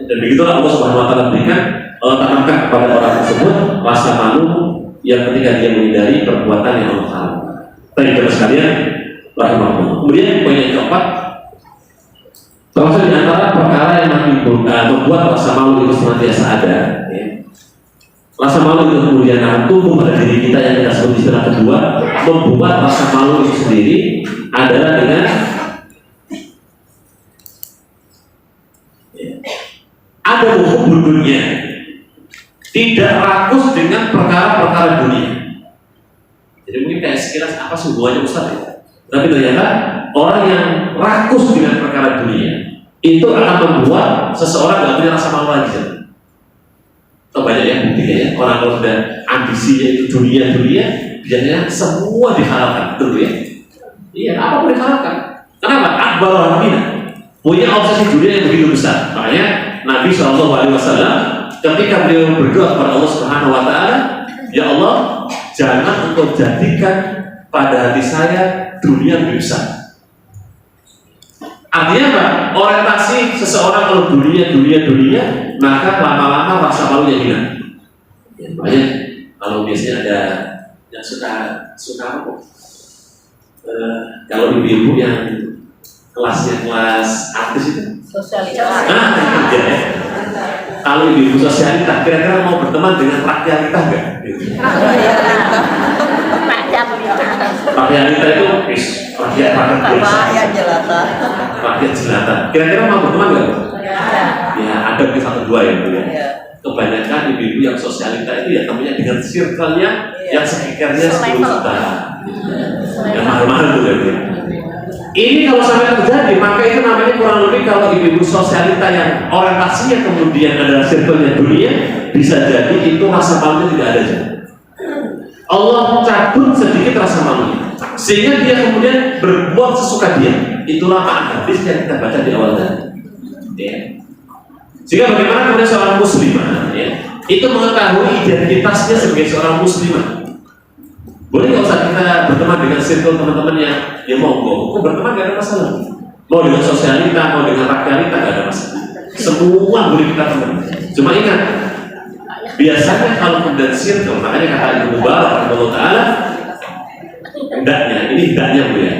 Dan begitulah Allah Subhanahu Wa Taala berikan, Allah tanamkan kepada orang tersebut rasa malu yang ketika dia menghindari perbuatan yang Allah haramkan. Baik teman sekalian, rahimahullah. Kemudian poin yang keempat, termasuk di antara perkara yang membuat rasa malu itu senantiasa ada. Ya. Rasa malu itu kemudian akan tumbuh pada diri kita yang kita sebut istilah kedua, membuat rasa malu itu sendiri adalah dengan ada hukum dunia, tidak rakus dengan perkara-perkara dunia. Jadi mungkin kayak sekilas apa sih hubungannya Ustaz ya? Tapi ternyata orang yang rakus dengan perkara dunia itu akan membuat seseorang tidak punya rasa malu lagi. Atau banyak yang buktinya ya, orang kalau sudah ambisinya itu dunia biasanya semua dihalalkan, betul ya? Iya, apapun dihalalkan. Kenapa? Akbar al-Hamina punya obsesi dunia yang begitu besar. Makanya Nabi SAW ketika beliau berdoa kepada Allah Subhanahu Wa Taala, ya Allah, jangan engkau jadikan pada hati saya dunia lebih besar. Artinya apa? Orientasi seseorang kalau dunia, maka lama-lama rasa malunya hilang. Ya, makanya kalau biasanya ada yang suka apa? Kalau ibu-ibu yang kelasnya kelas artis itu, Sosialisasi. Ya. Kalau ibu sosialita, kira-kira mau berteman dengan rakyat kita enggak? Rakyat itu rakyat biasa. Rakyat jelata. Kira-kira mau berteman enggak? Ya, ada mungkin 1-2 ya, Bu ya. Kebanyakan ibu-ibu yang sosialita itu ya temunya dengan circle-nya yang sekitarnya 10 juta. Yang mahal-mahal tuh ya, Bu. Ini kalau sampai terjadi, maka itu namanya kurang lebih kalau ibu-ibu sosialita yang orientasinya kemudian adalah circle-nya dunia, bisa jadi itu rasa malunya tidak ada. Allah cabut sedikit rasa malunya, sehingga dia kemudian berbuat sesuka dia. Itulah makna hadis yang kita baca di awal tadi. Ya. Sehingga bagaimana kemudian seorang muslimah ya, itu mengetahui identitasnya sebagai seorang muslimah. Boleh nggak usah kita berteman dengan circle teman-teman yang monggo, berteman gak ada masalah. Mau dengan sosialita, mau dengan rakyalita gak ada masalah. Semua boleh kita teman. Cuma ingat, biasanya kalau kemudian circle, makanya kata Ibnu Mubarak Allah Ta'ala, hendaknya Bu ya,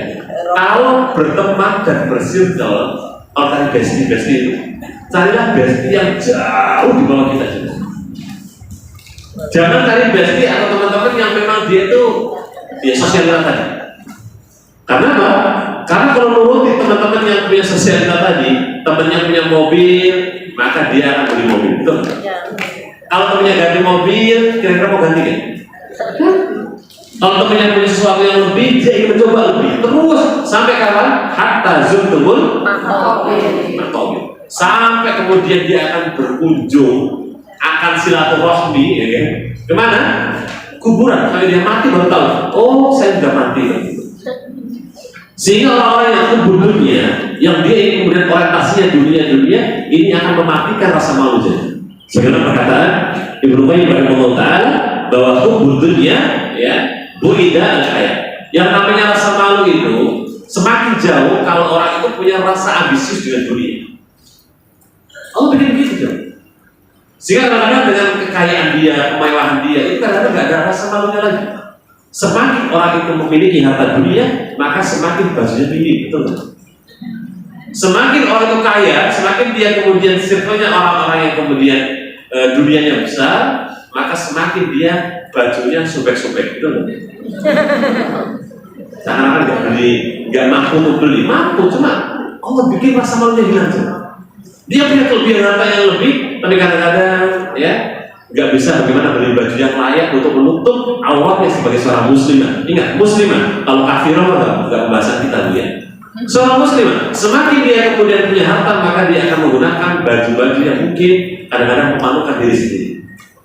kalau berteman dan bersirkel orang bestie itu, carilah bestie yang jauh di bawah kita juga. Jangan cari bestie atau teman-teman yang memang dia itu sosialita tadi. Karena apa? Karena kalau nuruti teman-teman yang punya sosialita tadi, temannya punya mobil, maka dia akan beli mobil, betul? Kalau temannya ganti mobil, kira-kira mau ganti kan? Kalau temannya punya sesuatu yang lebih, dia ingin mencoba lebih. Terus sampai kapan? Hatta zurtumul maqabir. Sampai kemudian dia akan berkunjung, akan silaturahmi, ya kan? Kemana? Kuburan. Sampai dia mati baru tahu. Oh, saya sudah mati. Sehingga orang-orang yang kubur dunia, yang dia ingin kemudian orientasinya dunia, ini akan mematikan rasa malunya. Sebagaimana perkataan Ibnu Qayyim rahimahullah taala bahwa kubur dunia, ya, buida al-hayat. Yang namanya rasa malu itu semakin jauh kalau orang itu punya rasa ambisius dengan dunia. Allah bikin begitu jauh. Sehingga kadang-kadang dengan kekayaan dia, kemewahan dia, itu kadang-kadang nggak ada rasa malunya lagi. Semakin orang itu memiliki harta dunia, maka semakin bajunya tinggi, betul nggak? Semakin orang itu kaya, semakin dia kemudian circle-nya orang-orang yang kemudian dunianya besar, maka semakin dia bajunya sobek-sobek, betul nggak? Seakan-akan nggak beli, nggak mampu untuk beli, mampu, cuma Allah bikin rasa malunya hilang saja. Dia punya kelebihan harta yang lebih, tapi kadang-kadang ya nggak bisa bagaimana beli baju yang layak untuk menutup auratnya sebagai seorang muslimah. Ingat, muslimah. Kalau kafirah nggak pembahasan kita lihat. Seorang muslimah, semakin dia kemudian punya harta, maka dia akan menggunakan baju-baju yang mungkin kadang-kadang memalukan diri sendiri.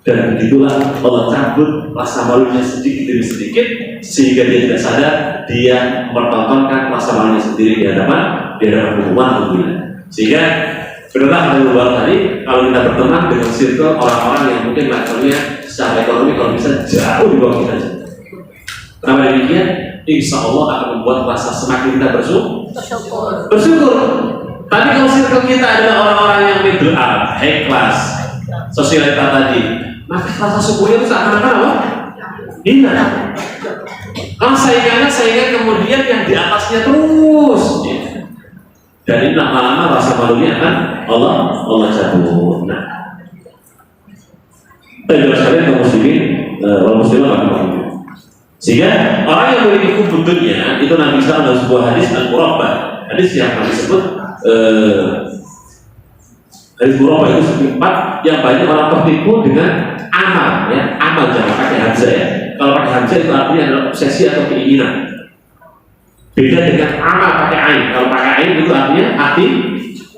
Dan begitulah Allah cabut rasa malunya sedikit demi sedikit, sehingga dia tidak sadar dia mempertontonkan rasa malunya sendiri di hadapan umat dunia. Sehingga benar yang luar tadi, kalau kita berteman dengan circle orang-orang yang mungkin levelnya secara ekonomi kalau bisa jauh di bawah kita. Kenapa demikian? Insya Allah akan membuat rasa semakin kita bersyukur. Tapi kalau circle kita adalah orang-orang yang middle up, high class, sosialita tadi, maka rasa syukurnya itu seakan-akan apa? Hina. Kalau saingan kemudian yang di atasnya terus. Dan ini lama-lama rasa malunya akan Allah cabut. Nah, terus sekalian kaum muslimin, wal muslimah rahimahullah. Sehingga orang yang memiliki kubur dunia itu Nabi SAW dalam sebuah hadis al-Qurabbah, hadis yang kami sebut hadis Qurabbah itu sempat yang banyak orang tertipu dengan amal, ya, amal jangan pakai hamzah ya. Kalau pakai hamzah itu artinya adalah obsesi atau keinginan. Beda dengan amal pakai ain. Kalau pakai ain itu artinya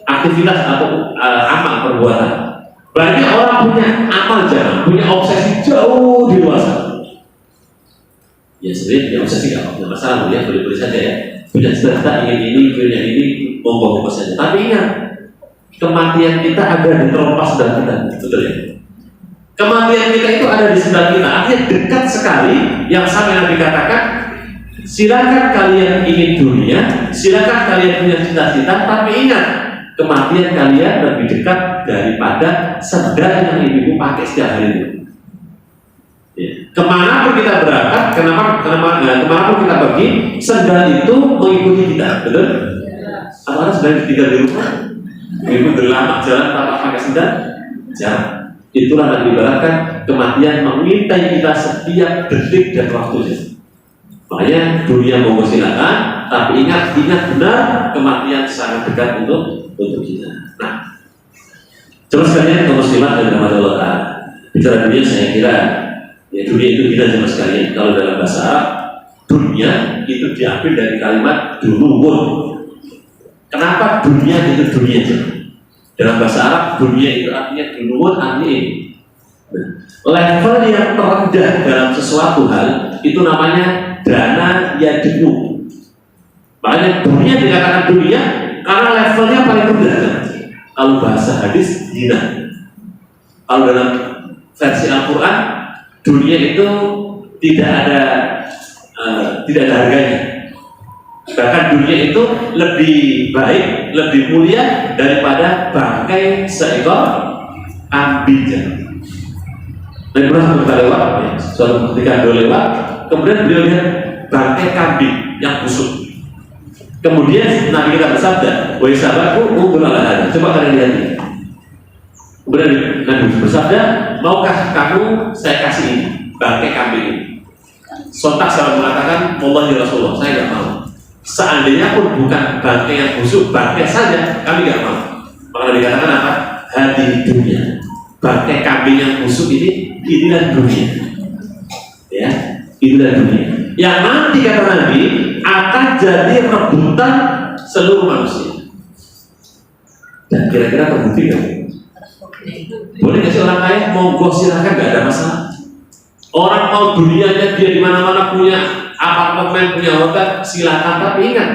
aktivitas atau amal perbuatan. Banyak orang punya amal jangan, punya obsesi jauh di luar sana. Ya sebenarnya punya obsesi nggak masalah, ya boleh-boleh saja ya. Punya cita-cita ingin ini, punya ini, monggo saja. Tapi ingat, kematian kita ada di terlepas sebelah kita, betul ya? Kematian kita itu ada di sebelah kita, artinya dekat sekali. Yang sampai Nabi katakan, silakan kalian ingin dunia, silakan kalian punya cita-cita, tapi ingat kematian kalian lebih dekat daripada sendal yang ibu pakai setiap hari itu. Ya. Kemana pun kita berangkat, kemana pun kita pergi, sendal itu mengikuti kita, betul? Apakah sendal tinggal di rumah? Ibu berlama jalan tanpa pakai sendal? Jangan. Itulah yang diibaratkan kematian mengintai kita setiap detik dan waktunya. Makanya dunia mau silakan, tapi ingat benar kematian sangat dekat untuk kita. Nah, terus sekalian kaum muslimat dan rahmat Allah Ta'ala. Bicara dunia saya kira ya dunia itu kita sama sekalian. Kalau dalam bahasa Arab, dunia itu diambil dari kalimat dunuun. Kenapa dunia itu dunia? Dalam bahasa Arab, dunia itu artinya dunuun, artinya ini. Level yang terendah dalam sesuatu hal itu namanya dana yadinu. Makanya dunia dikatakan dunia karena levelnya paling rendah. Kalau bahasa hadis hina. Kalau dalam versi Al-Quran, dunia itu tidak ada harganya. Bahkan dunia itu lebih baik, lebih mulia daripada bangkai seekor kambing. Dan pernah kita lewat, ya, suatu ketika beliau lewat, kemudian beliau lihat bangkai kambing yang busuk. Kemudian Nabi kita bersabda, wahai sahabatku, uburalah, coba kalian lihat ini. Kemudian Nabi bersabda, maukah kamu saya kasih ini, bangkai kambing ini? Sontak sahabat mengatakan, wallahi ya Rasulullah, saya tidak mau. Seandainya pun bukan bangkai yang busuk, bangkai saja, kami tidak mau. Maka dikatakan apa? Hadi dunia. Bangkai kambing yang busuk ini, inilah dunia. Ya, inilah dunia. Yang nanti kata Nabi akan jadi rebutan seluruh manusia. Dan kira-kira terbukti kan? Boleh nggak sih orang kaya? Monggo silakan, nggak ada masalah. Orang mau dunianya dia di mana-mana punya apartemen, punya hotel, silakan. Tapi ingat,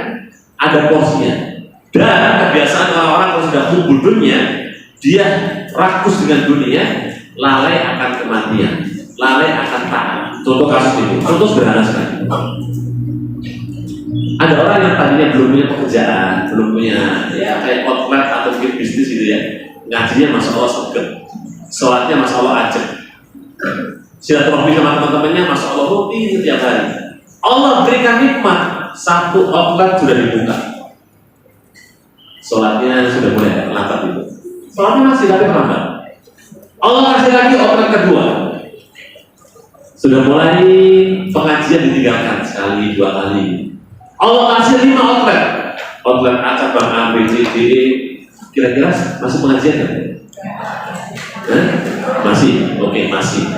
ada porsinya. Dan kebiasaan orang-orang kalau sudah kumpul dunia, dia rakus dengan dunia, lalai akan kematian, lalai akan taat. Contoh kasus ini, contoh sederhana sekali. Ada orang yang tadinya belum punya pekerjaan, belum punya ya kayak outlet atau mungkin bisnis gitu ya. Ngajinya masya Allah seger, sholatnya masya Allah ajak, silaturahmi sama teman-temannya masya Allah rutin tiap hari. Allah berikan nikmat, satu outlet sudah dibuka, sholatnya sudah mulai lambat itu, sholatnya masih tapi lambat. Allah kasih lagi outlet kedua, sudah mulai pengajian ditinggalkan sekali dua kali. Allah kasih 5 outlet, outlet A cabang A, B, C, D, E. Kira-kira masih pengajian kan? Masih, oke, masih.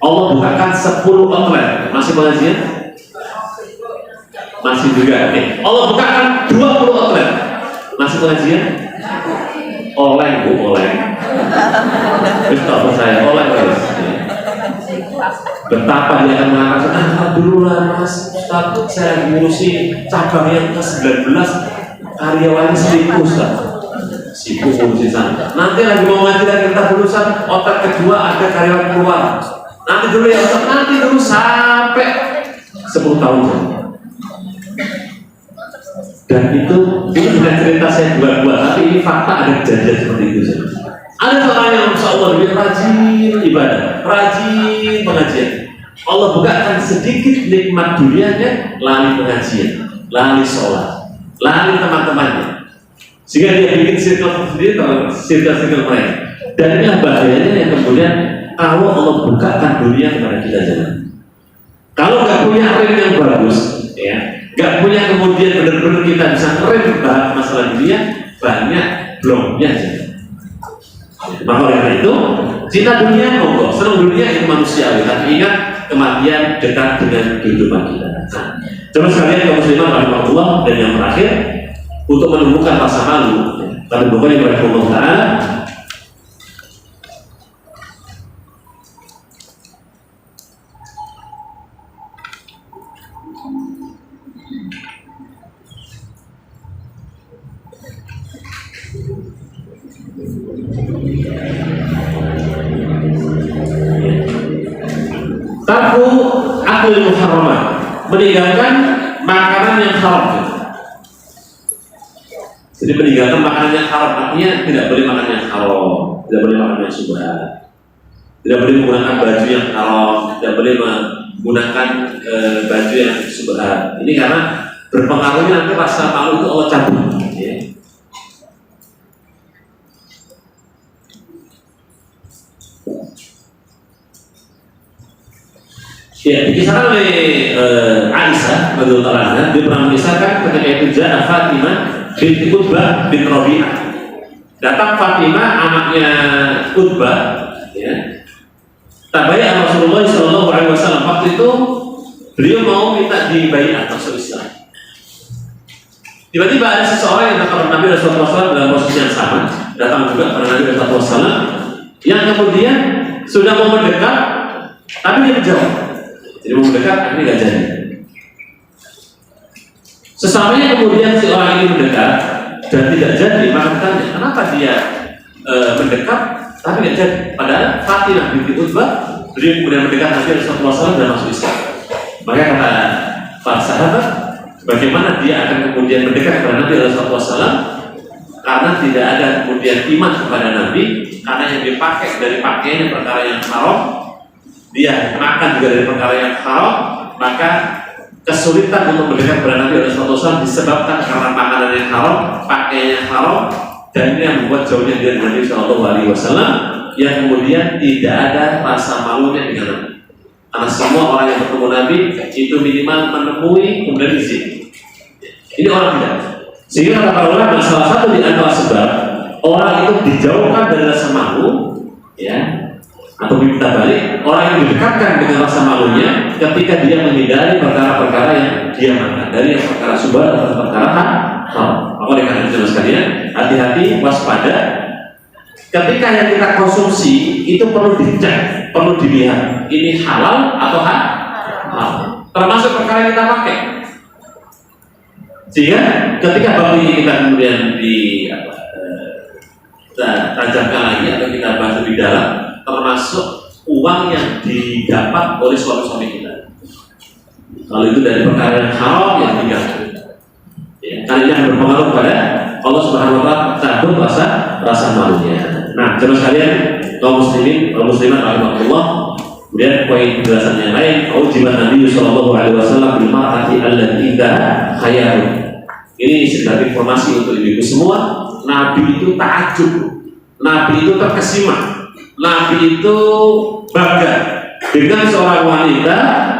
Allah bukakan 10 outlet, masih pengajian? Masih juga, oke. Allah bukakan 20 outlet, masih pengajian? Oleng, Bu, oleng. Terus tak percaya, oleng terus. Betapa dia akan mengatakan, alhamdulillah mas, Ustaz, saya ngurusi cabang yang ke-19, karyawannya 1000 Ustaz. Sibuk ngurusi sana. Nanti lagi mau ngaji lagi kita berusaha otak kedua ada karyawan keluar. Nanti dulu ya Ustaz, nanti dulu sampai 10 tahun. Dan itu bukan cerita saya buat-buat, tapi ini fakta, ada kejadian seperti itu. Ada orang yang Masya Allah dia rajin ibadah, rajin pengajian. Allah bukakan sedikit nikmat dunianya, lari pengajian, lari sholat, lari teman-temannya, sehingga dia bikin circle sendiri, circle mereka. Dan inilah bahayanya yang kemudian kalau Allah bukakan dunia kepada kita jalan. Kalau nggak punya rem yang bagus, ya, nggak punya kemudian benar-benar kita bisa rem bahas masalah dunia, banyak bloknya saja. Maka oleh itu, cinta dunia monggo, senang dunia itu manusiawi, tapi ingat kematian dekat dengan kehidupan kita. Nah, coba sekalian kaum muslimin rahimahullah, dan yang terakhir untuk menumbuhkan rasa malu, pada buku yang Allah Taala. Tarku akil muharramat, meninggalkan makanan yang haram. Jadi meninggalkan makanan yang haram artinya tidak boleh makan yang haram, tidak boleh makan yang subhat, tidak boleh menggunakan baju yang haram, tidak boleh menggunakan baju yang subhat. Ini karena berpengaruhnya nanti rasa malu itu Allah cabut. Ya. Ya, dikisahkan oleh Aisyah radhiyallahu anha, dia pernah mengisahkan ketika itu Ja'ah Fatimah binti Utbah bin Rabi'ah. Datang Fatimah anaknya Utbah, ya. Tabayya Rasulullah sallallahu alaihi wasallam. Waktu itu beliau mau minta dibaiat masuk Islam. Tiba-tiba ada seseorang yang datang kepada Nabi sallallahu alaihi wasallam dalam posisi yang sama, datang juga kepada Nabi sallallahu alaihi wasallam, yang kemudian sudah mau mendekat, tapi dia menjauh. Jadi mau mendekat, akhirnya nggak jadi. Sesamanya kemudian si orang ini mendekat dan tidak jadi, maka tanya, kenapa dia mendekat tapi nggak jadi? Padahal Fatimah binti Utbah, beliau kemudian mendekat Nabi sallallahu alaihi wasallam dan masuk Islam. Maka kata para sahabat, Bagaimana dia akan kemudian mendekat kepada Nabi SAW? Karena tidak ada kemudian iman kepada Nabi, karena yang dipakai dari pakaian perkara yang haram, dia makan juga dari perkara yang haram, maka kesulitan untuk mendekat kepada Nabi SAW disebabkan karena makanan yang haram, pakaian yang haram, dan ini yang membuat jauhnya dari Nabi SAW, yang kemudian tidak ada rasa malunya dengan Nabi. Karena semua orang yang bertemu Nabi itu minimal menemui kemudian izin. Ini orang tidak. Sehingga kata para ulama, salah satu di antara sebab orang itu dijauhkan dari rasa malu, ya, atau kita balik, orang yang didekatkan dengan rasa malunya ketika dia menghindari perkara-perkara yang dia makan, dari yang perkara subhan atau perkara haram. Maka oleh karena itu sekalian, hati-hati, waspada. Ketika yang kita konsumsi itu perlu dicek, perlu dilihat ini halal atau haram, termasuk perkara yang kita pakai. Sehingga ketika bab ini kita kemudian tajamkan lagi atau kita bahas lebih dalam, termasuk uang yang didapat oleh suami-suami kita. Kalau itu dari perkara yang haram yang diganti, ya, karena yang berpengaruh kepada Allah Subhanahu Wa Taala cabut rasa malunya. Nah, terus kalian kaum muslimin, kaum muslimat rahimahullah. Kemudian poin penjelasan yang lain, ujiban Nabi Sallallahu Alaihi Wasallam bil mar'ati allati khayal. Ini sebagai informasi untuk ibu semua. Nabi itu takjub, Nabi itu terkesima, Nabi itu bangga dengan seorang wanita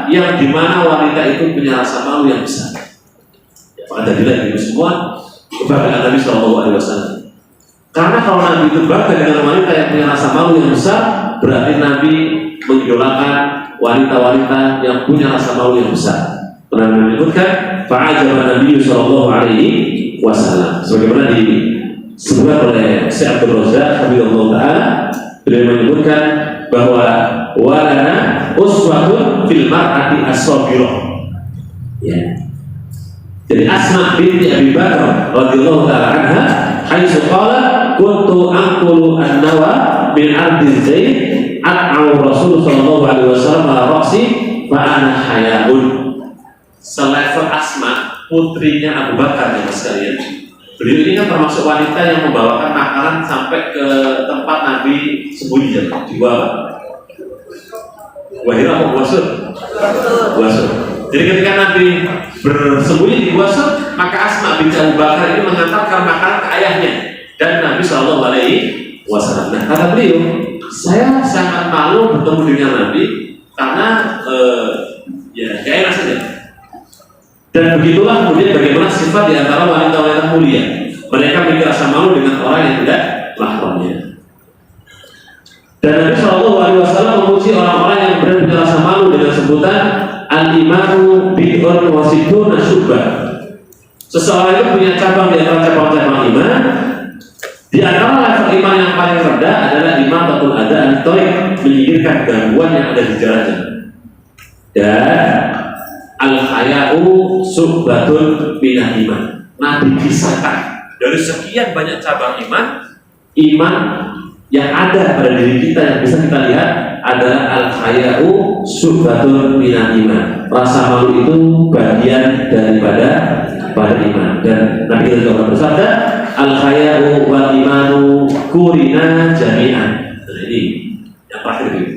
yang dimana wanita itu punya rasa malu yang besar. Maka jadilah ibu semua kebanggaan Nabi Sallallahu Alaihi Wasallam. Karena kalau Nabi itu bangga dengan wanita yang punya rasa malu yang besar, berarti Nabi mengidolakan wanita-wanita yang punya rasa malu yang besar. Pernah menyebutkan fa'ajaba Nabi Sallallahu Alaihi Wasallam, sebagaimana disebutkan oleh Syekh Abdul Razak Habibullah Ta'ala, beliau menyebutkan bahwa walana uswatun fil mar'ati as-sabirah. Ya. Jadi Asma binti Abi Bakar radhiyallahu ta'ala anha haitsu qala kuntu anqulu an-nawa min ardi Zaid at'au Rasul sallallahu alaihi wasallam ala ra'si fa ana haya'un. Selevel Asma putrinya Abu Bakar ya sekalian. Beliau ini kan termasuk wanita yang membawakan makanan sampai ke tempat Nabi sembunyi di bawah. Wahira apa Buasur? Buasur. Jadi ketika Nabi bersembunyi di Buasur, maka Asma binti Abu Bakar ini mengantarkan makanan ke ayahnya dan Nabi Shallallahu Alaihi Wasallam. Nah, kata beliau, saya sangat malu bertemu dengan Nabi karena ya gak enak saja. Dan begitulah kemudian bagaimana sifat di antara wanita-wanita mulia. Mereka memiliki rasa malu dengan orang yang tidak mahramnya. Dan Nabi Shallallahu Alaihi Wasallam memuji orang-orang yang punya rasa malu dengan sebutan al-imanu bid'un wa sittuna syu'bah. Seseorang itu punya cabang di antara cabang-cabang iman. Di antara level iman yang paling rendah adalah iman betul ada antoik, menyingkirkan gangguan yang ada di jalan. Dan al-haya'u syu'batun minal iman. Nabi pisahkan dari sekian banyak cabang iman yang ada pada diri kita yang bisa kita lihat adalah al-haya'u syu'batun minal iman. Rasa malu itu bagian daripada iman. Dan Nabi kita juga bersabda, al-haya'u wal imanu kurina jami'an. Nah, ini yang terakhir ini.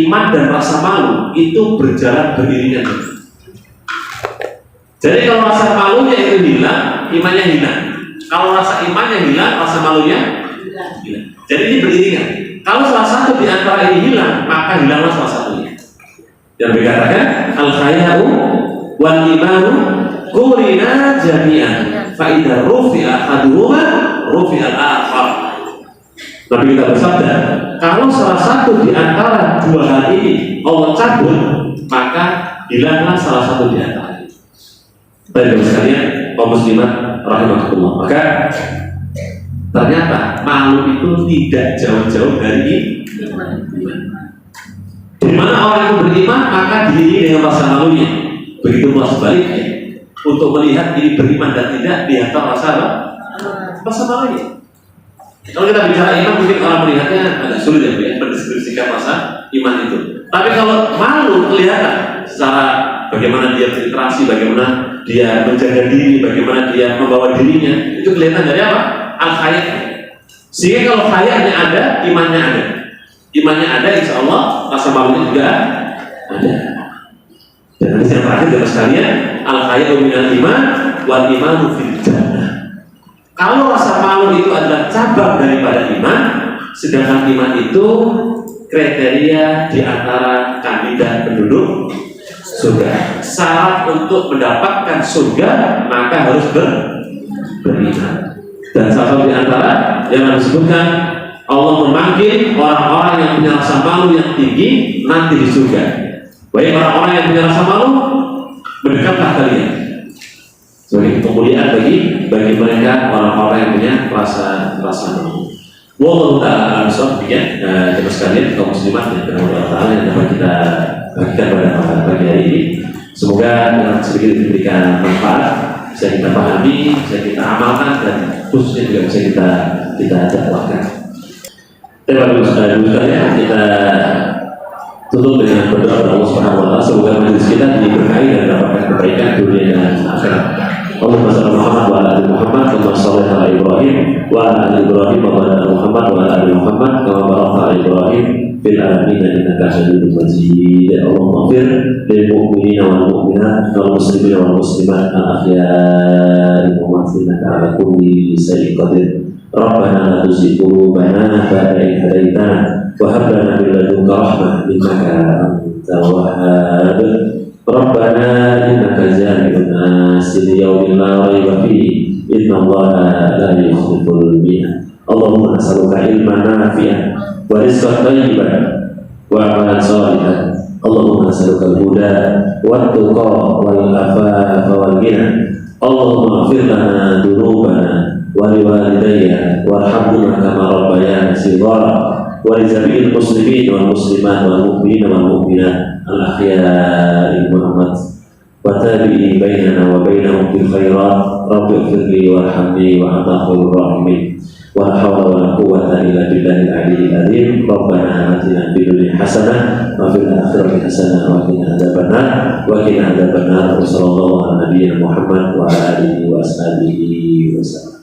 Iman dan rasa malu itu berjalan beriringan. Jadi kalau rasa malunya itu hilang, imannya hilang. Kalau rasa imannya hilang, rasa malunya hilang. Jadi ini beriringan. Kalau salah satu di antara ini hilang, maka hilanglah salah satunya. Yang dikatakan al-haya'u wal imanu qurina jami'an. Fa idza rufi'a ahaduhuma rufi'a al-akhar. Nabi kita bersabda, kalau salah satu di antara dua hal ini Allah cabut, maka hilanglah salah satu di antara. Baik sekalian, kaum muslimat rahimahullah. Maka ternyata malu itu tidak jauh-jauh dari iman. Di mana orang itu beriman, maka diiringi dengan rasa malunya. Begitu pula sebaliknya, untuk melihat ini beriman dan tidak dihantar rasa malunya. Kalau kita bicara iman, mungkin orang melihatnya agak sulit ya, mendeskripsikan rasa iman itu. Tapi kalau malu kelihatan secara bagaimana dia berinteraksi, bagaimana dia menjaga diri, bagaimana dia membawa dirinya, itu kelihatan dari apa? Al-haya. Sehingga kalau hayanya ada, imannya ada. Imannya ada, insya Allah rasa malunya juga ada. Dan hadis yang terakhir dari sekalian, al-haya'u minal iman wal imanu fil jannah. Kalau rasa malu itu adalah cabang daripada iman, sedangkan iman itu kriteria di antara kandidat penduduk surga. Syarat untuk mendapatkan surga maka harus beriman. Dan salah satu di antara yang disebutkan, Allah memanggil orang-orang yang punya rasa malu yang tinggi nanti di surga. Baik orang-orang yang punya rasa malu, mendekatlah kalian. Sebagai kemuliaan bagi mereka orang-orang yang punya rasa malu. Wallahu ta'ala a'lam ya, kita sekalian kaum muslimat yang Allah Ta'ala yang dapat kita bagikan pada pagi hari ini. Semoga dengan sedikit diberikan manfaat, bisa kita pahami, bisa kita amalkan, dan khususnya juga bisa kita dakwahkan. Terima kasih. Kita tutup dengan berdoa kepada Allah Subhanahu wa Ta'ala. Semoga majelis kita diberkahi dan mendapatkan kebaikan dunia dan akhirat. Allahumma shalli ala Muhammad wa ala ali Muhammad kama shallaita ala Ibrahim wa ala ali Ibrahim wa barik ala Muhammad wa ala ali Muhammad kama barakta ala Ibrahim fil alamin innaka Hamidum Majid. Allahumma ighfir lil mu'minina wal mu'minat wal muslimina wal muslimat al ahya'i wa innaka ala kulli shay'in qadir. Rabbana la tuzigh qulubana ba'da idh hadaytana wa hab lana min ladunka rahmah innaka antal wahhab. Rabbana innaka jami'un nas li yawmin la rayba fihi innallaha la yukhliful mi'ad. Allahumma nas'aluka ilman nafi'an wa rizqan thayyiban wa amalan shalihan. Allahumma nas'aluka al-huda wat tuqa wal afafa wal ghina. Allahumma ighfir lana dhunubana wa liwalidayya warhamhuma kama rabbayana shighara wa li jami'il muslimin wal muslimat wal mu'minina wal mu'minat al-ahya'i Muhammad wa tabi'i bainana wa bainahum bil khairat. Rabbi ighfirli warhamni wa anta khairur rahimin. Wa la hawla wa la quwwata illa billahil aliyyil azim. Rabbana atina fid dunya hasanah wa fil akhirati hasanah wa qina adzabannar wa qina adzabannar. Sallallahu ala nabiyyina Muhammad wa ala alihi wa sahbihi wa sallam.